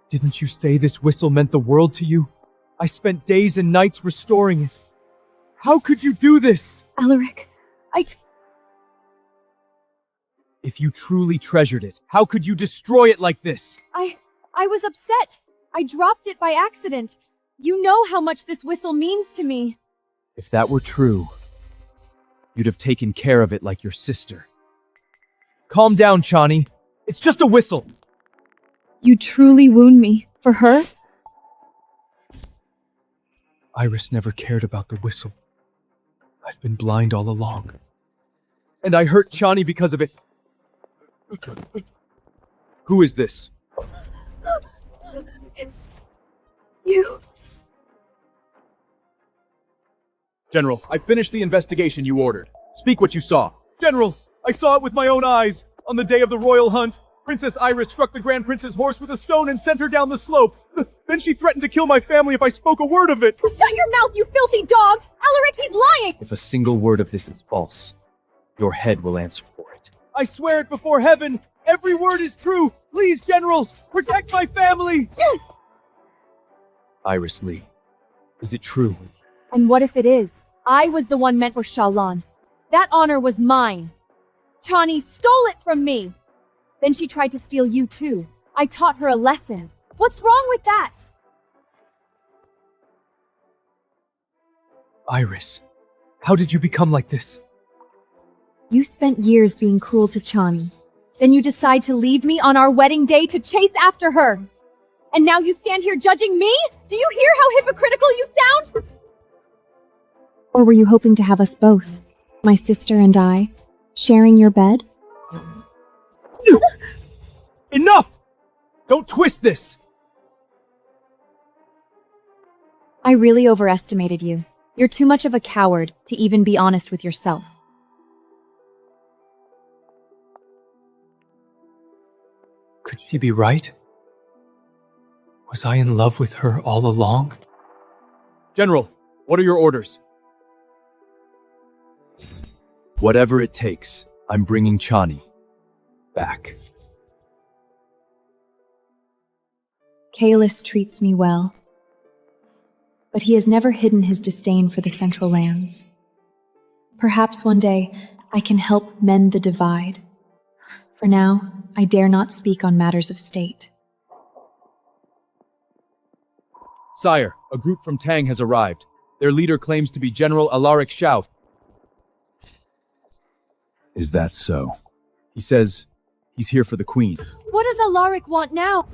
Didn't you say this whistle meant the world to you? I spent days and nights restoring it. How could you do this? Alaric, If you truly treasured it, how could you destroy it like this? I was upset. I dropped it by accident. You know how much this whistle means to me. If that were true, you'd have taken care of it like your sister. Calm down, Chani. It's just a whistle. You truly wound me. For her? Iris never cared about the whistle. I'd been blind all along. And I hurt Chani because of it. Who is this? It's you. General, I finished the investigation you ordered. Speak what you saw. General, I saw it with my own eyes. On the day of the royal hunt, Princess Iris struck the Grand Prince's horse with a stone and sent her down the slope. Then she threatened to kill my family if I spoke a word of it. Shut your mouth, you filthy dog! Alaric, he's lying! If a single word of this is false, your head will answer for it. I swear it before heaven, every word is true. Please, General, protect my family. Iris Lee, is it true? And what if it is? I was the one meant for Shallan. That honor was mine. Chani stole it from me. Then she tried to steal you too. I taught her a lesson. What's wrong with that? Iris, how did you become like this? You spent years being cruel to Chani. Then you decide to leave me on our wedding day to chase after her. And now you stand here judging me? Do you hear how hypocritical you sound? Or were you hoping to have us both, my sister and I, sharing your bed? Enough! Don't twist this! I really overestimated you. You're too much of a coward to even be honest with yourself. Could she be right? Was I in love with her all along? General, what are your orders? Whatever it takes, I'm bringing Chani back. Kalis treats me well, but he has never hidden his disdain for the Central Lands. Perhaps one day I can help mend the divide. For now, I dare not speak on matters of state. Sire, a group from Tang has arrived. Their leader claims to be General Alaric Shao. Is that so? He says he's here for the Queen. What does Alaric want now?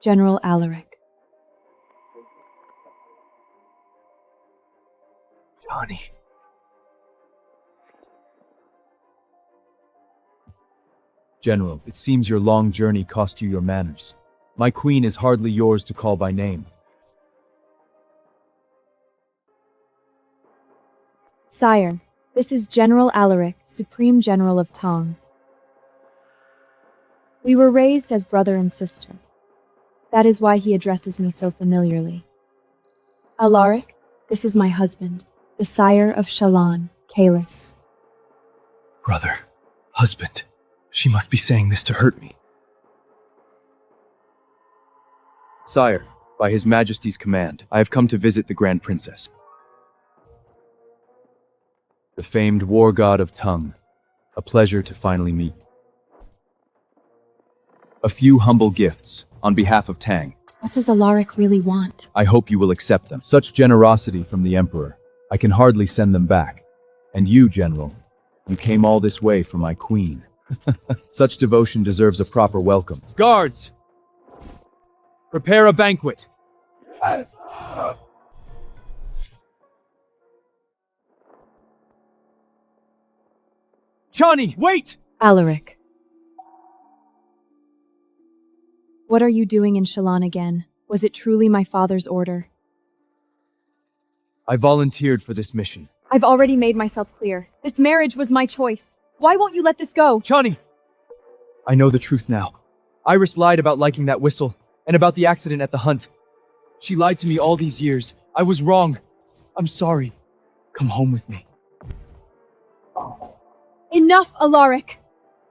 General Alaric. Chani. General, it seems your long journey cost you your manners. My queen is hardly yours to call by name. Sire, this is General Alaric, Supreme General of Tang. We were raised as brother and sister. That is why he addresses me so familiarly. Alaric, this is my husband, the sire of Shallan, Kalis. Brother, husband. She must be saying this to hurt me. Sire, by His Majesty's command, I have come to visit the Grand Princess. The famed war god of Tang. A pleasure to finally meet. A few humble gifts on behalf of Tang. What does Alaric really want? I hope you will accept them. Such generosity from the Emperor. I can hardly send them back. And you, General, you came all this way for my queen. Such devotion deserves a proper welcome. Guards! Prepare a banquet. Chani, wait! Alaric. What are you doing in Shallan again? Was it truly my father's order? I volunteered for this mission. I've already made myself clear. This marriage was my choice. Why won't you let this go? Chani! I know the truth now. Iris lied about liking that whistle, and about the accident at the hunt. She lied to me all these years. I was wrong. I'm sorry. Come home with me. Enough, Alaric!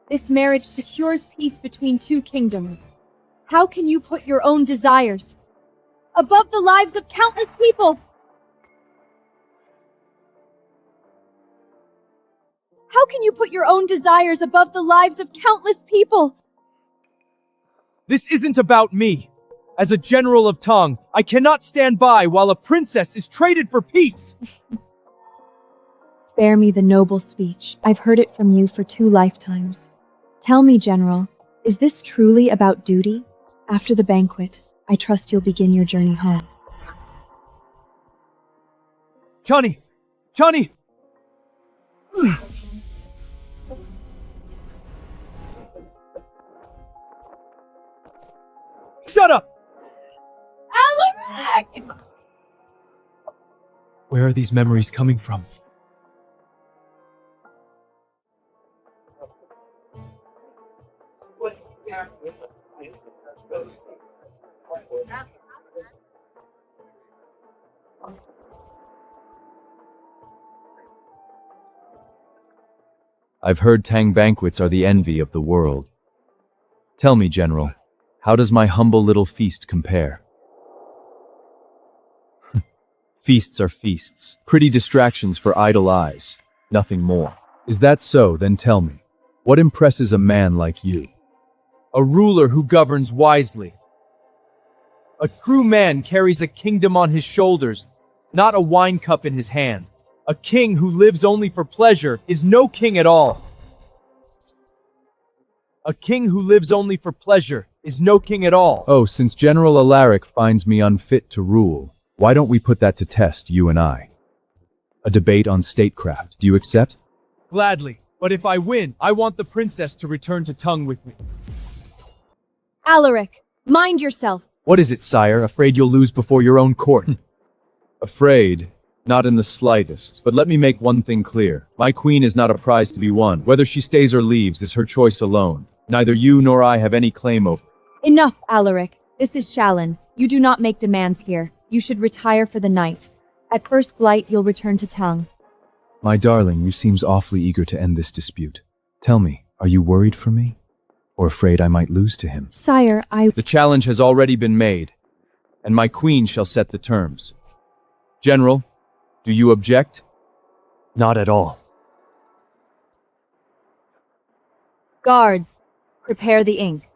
This marriage secures peace between two kingdoms. How can you put your own desires above the lives of countless people? How can you put your own desires above the lives of countless people? This isn't about me. As a general of Tong, I cannot stand by while a princess is traded for peace. Spare me the noble speech. I've heard it from you for 2 lifetimes. Tell me, General, is this truly about duty? After the banquet, I trust you'll begin your journey home. Chani! Chani! Shut up! Alaric! Where are these memories coming from? I've heard Tang banquets are the envy of the world. Tell me, General, how does my humble little feast compare? Feasts are feasts, pretty distractions for idle eyes, nothing more. Is that so? Then tell me, what impresses a man like you? A ruler who governs wisely. A true man carries a kingdom on his shoulders, not a wine cup in his hand. A king who lives only for pleasure is no king at all. A king who lives only for pleasure is no king at all. Oh, since General Alaric finds me unfit to rule, why don't we put that to test, you and I? A debate on statecraft. Do you accept? Gladly, but if I win, I want the princess to return to Tung with me. Alaric, mind yourself. What is it, sire? Afraid you'll lose before your own court? Afraid? Not in the slightest. But let me make one thing clear. My queen is not a prize to be won. Whether she stays or leaves is her choice alone. Neither you nor I have any claim over. Enough, Alaric. This is Shallan. You do not make demands here. You should retire for the night. At first blight, you'll return to Tung. My darling, you seems awfully eager to end this dispute. Tell me, are you worried for me? Or afraid I might lose to him? Sire, The challenge has already been made, and my queen shall set the terms. General, do you object? Not at all. Guards, prepare the ink.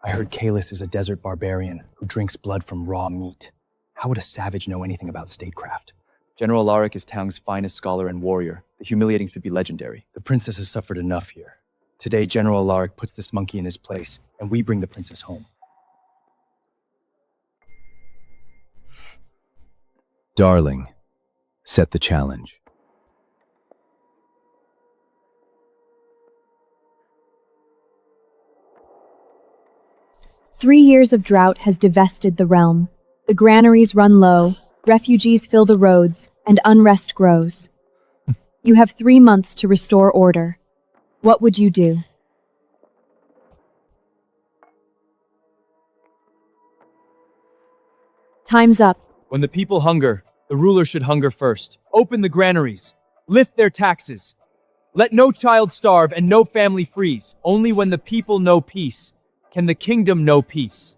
I heard Kalis is a desert barbarian who drinks blood from raw meat. How would a savage know anything about statecraft? General Alaric is Tang's finest scholar and warrior. The humiliating should be legendary. The princess has suffered enough here. Today, General Alaric puts this monkey in his place, and we bring the princess home. Darling, set the challenge. "3 years of drought has divested the realm. The granaries run low, refugees fill the roads, and unrest grows. You have 3 months to restore order. What would you do?" Time's up. When the people hunger, the ruler should hunger first. Open the granaries. Lift their taxes. Let no child starve and no family freeze. Only when the people know peace can the kingdom know peace.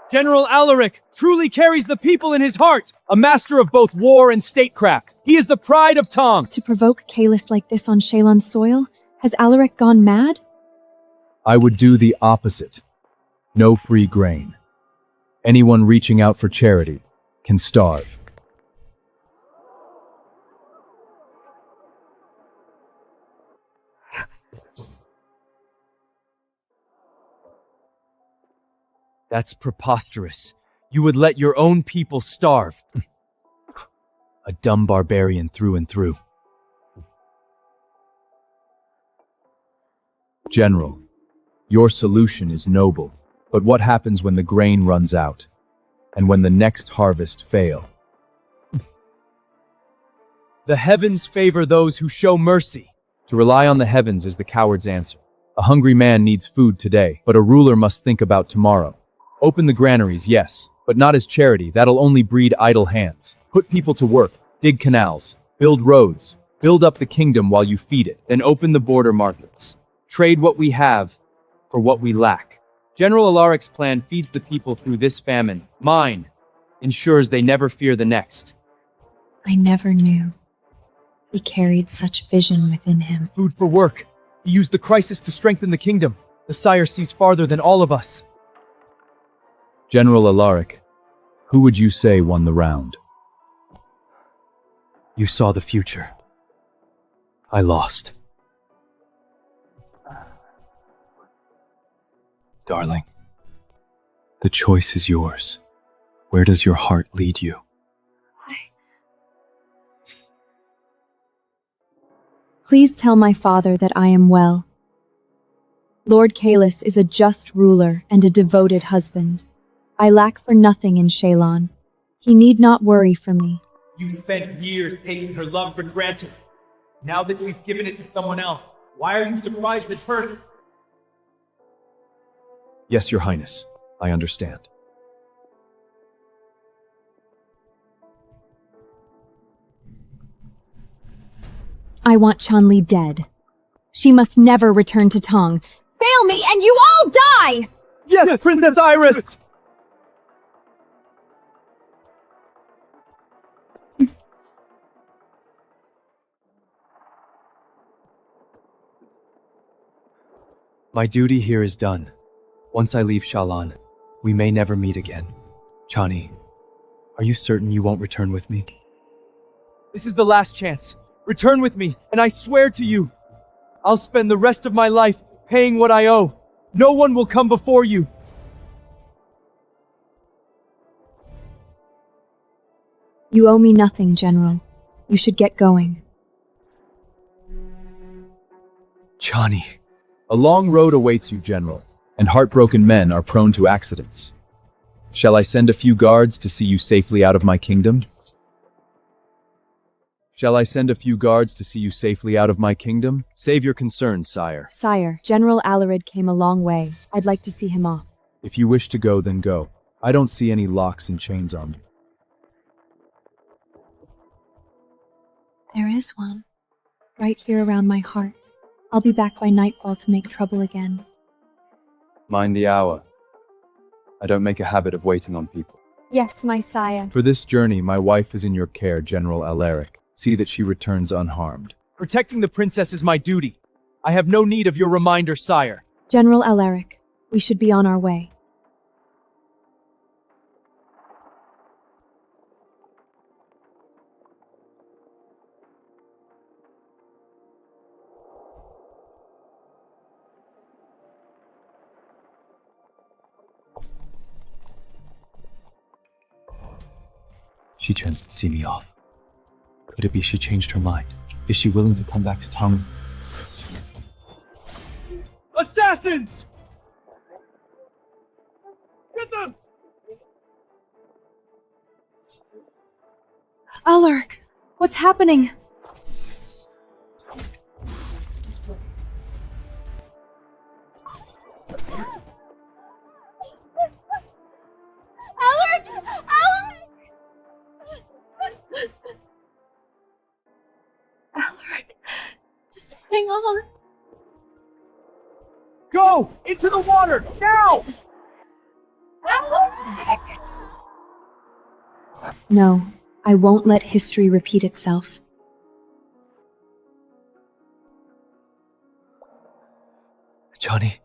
General Alaric truly carries the people in his heart, a master of both war and statecraft. He is the pride of Tong. To provoke Kalis like this on Shallan's soil? Has Alaric gone mad? I would do the opposite. No free grain. Anyone reaching out for charity can starve. That's preposterous. You would let your own people starve. A dumb barbarian through and through. General, your solution is noble, but what happens when the grain runs out? And when the next harvest fail? The heavens favor those who show mercy. To rely on the heavens is the coward's answer. A hungry man needs food today, but a ruler must think about tomorrow. Open the granaries, yes, but not as charity. That'll only breed idle hands. Put people to work, dig canals, build roads, build up the kingdom while you feed it. Then open the border markets. Trade what we have for what we lack. General Alaric's plan feeds the people through this famine. Mine ensures they never fear the next. I never knew. He carried such vision within him. Food for work. He used the crisis to strengthen the kingdom. The sire sees farther than all of us. General Alaric, who would you say won the round? You saw the future. I lost. Darling, the choice is yours. Where does your heart lead you? Please tell my father that I am well. Lord Kalis is a just ruler and a devoted husband. I lack for nothing in Shalon. He need not worry for me. You spent years taking her love for granted. Now that she's given it to someone else, why are you surprised it hurts? Yes, Your Highness. I understand. I want Chanli dead. She must never return to Tong. Fail me and you all die! Yes, Princess Iris! My duty here is done. Once I leave Shalon, we may never meet again. Chani, are you certain you won't return with me? This is the last chance. Return with me, and I swear to you, I'll spend the rest of my life paying what I owe. No one will come before you. You owe me nothing, General. You should get going. Chani. A long road awaits you, General, and heartbroken men are prone to accidents. Shall I send a few guards to see you safely out of my kingdom? Shall I send a few guards to see you safely out of my kingdom? Save your concerns, sire. Sire, General Alarid came a long way. I'd like to see him off. If you wish to go, then go. I don't see any locks and chains on me. There is one, right here around my heart. I'll be back by nightfall to make trouble again. Mind the hour. I don't make a habit of waiting on people. Yes, my sire. For this journey, my wife is in your care, General Alaric. See that she returns unharmed. Protecting the princess is my duty. I have no need of your reminder, sire. General Alaric, we should be on our way. She turns to see me off. Could it be she changed her mind? Is she willing to come back to town? Assassins! Get them! Alaric, what's happening? Alaric! Alaric! Alaric, just hang on. Go! Into the water! Now! Alaric! No, I won't let history repeat itself. Johnny,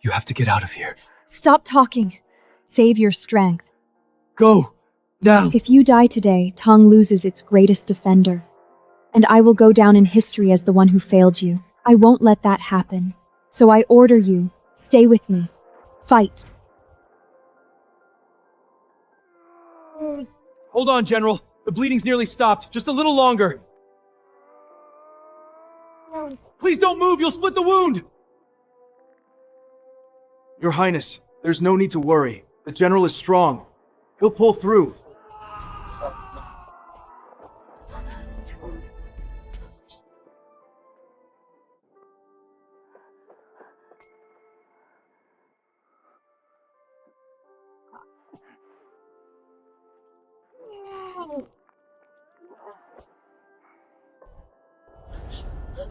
you have to get out of here. Stop talking. Save your strength. Go! Now! If you die today, Tong loses its greatest defender. And I will go down in history as the one who failed you. I won't let that happen. So I order you, stay with me. Fight. Hold on, General. The bleeding's nearly stopped. Just a little longer. Please don't move! You'll split the wound! Your Highness, there's no need to worry. The General is strong. He'll pull through.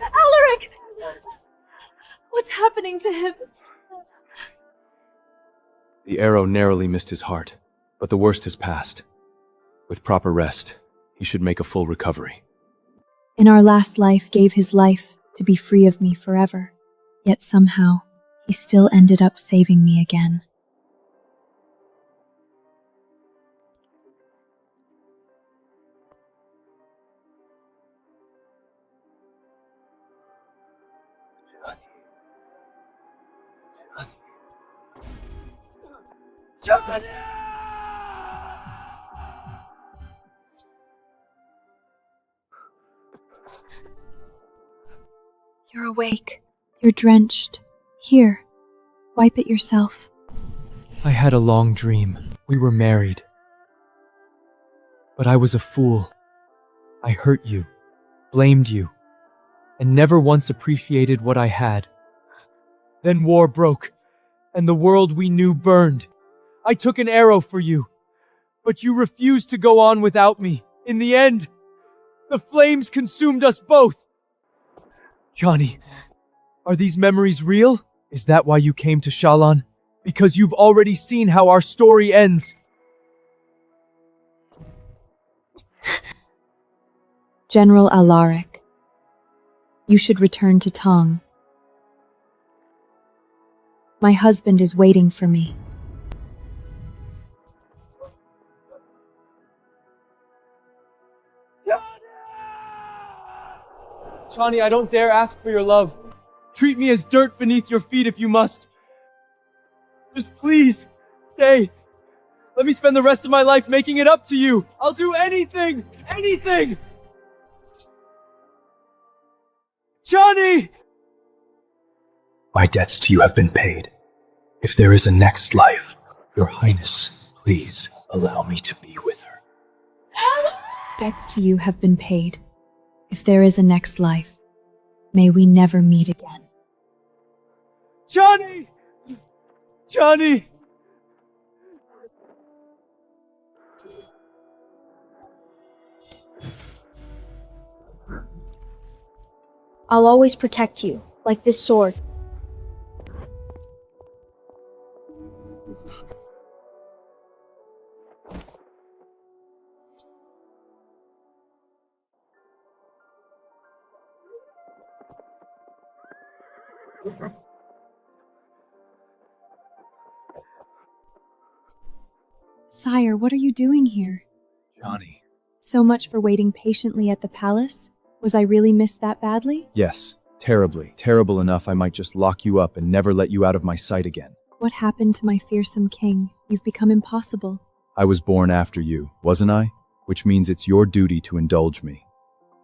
Alaric! What's happening to him? The arrow narrowly missed his heart, but the worst has passed. With proper rest, he He should make a full recovery. In our last life gave his life to be free of me forever. Yet somehow, he still ended up saving me again. You're awake. You're drenched. Here, wipe it yourself. I had a long dream. We were married. But I was a fool. I hurt you, blamed you, and never once appreciated what I had. Then war broke, and the world we knew burned. I took an arrow for you, but you refused to go on without me. In the end, the flames consumed us both. Johnny, are these memories real? Is that why you came to Shallan? Because you've already seen how our story ends. General Alaric, you should return to Tong. My husband is waiting for me. Chani, I don't dare ask for your love. Treat me as dirt beneath your feet if you must. Just please, stay. Let me spend the rest of my life making it up to you. I'll do anything! Anything! Chani! My debts to you have been paid. If there is a next life, Your Highness, please allow me to be with her. Debts to you have been paid. If there is a next life, may we never meet again. Chani! Chani! I'll always protect you, like this sword. Sire, what are you doing here? Johnny. So much for waiting patiently at the palace? Was I really missed that badly? Yes, terribly. Terrible enough I might just lock you up and never let you out of my sight again. What happened to my fearsome king? You've become impossible. I was born after you, wasn't I? Which means it's your duty to indulge me.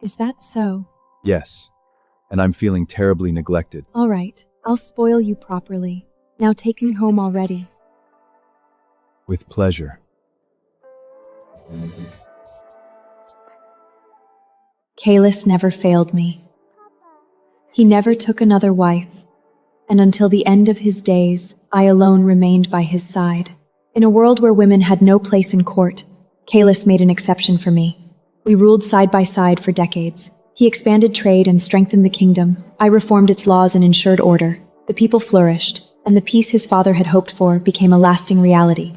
Is that so? Yes, and I'm feeling terribly neglected. All right, I'll spoil you properly. Now take me home already. With pleasure. Kalis never failed me. He never took another wife, and until the end of his days, I alone remained by his side. In a world where women had no place in court, Kalis made an exception for me. We ruled side by side for decades. He expanded trade and strengthened the kingdom. I reformed its laws and ensured order. The people flourished, and the peace his father had hoped for became a lasting reality.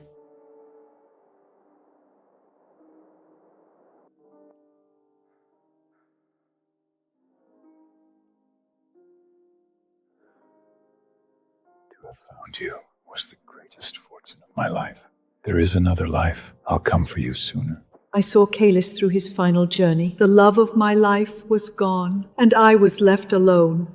To have found you was the greatest fortune of my life. There is another life. I'll come for you sooner. I saw Kalis through his final journey. The love of my life was gone, and I was left alone,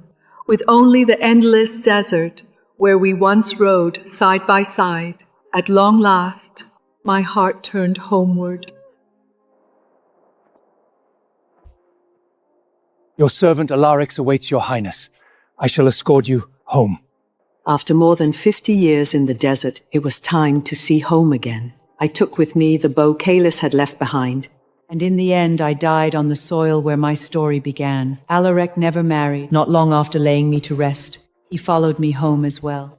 with only the endless desert where we once rode side by side. At long last, my heart turned homeward. Your servant Alarix awaits your highness. I shall escort you home. After more than 50 years in the desert, it was time to see home again. I took with me the bow Kalis had left behind. And in the end, I died on the soil where my story began. Alaric never married, not long after laying me to rest. He followed me home as well.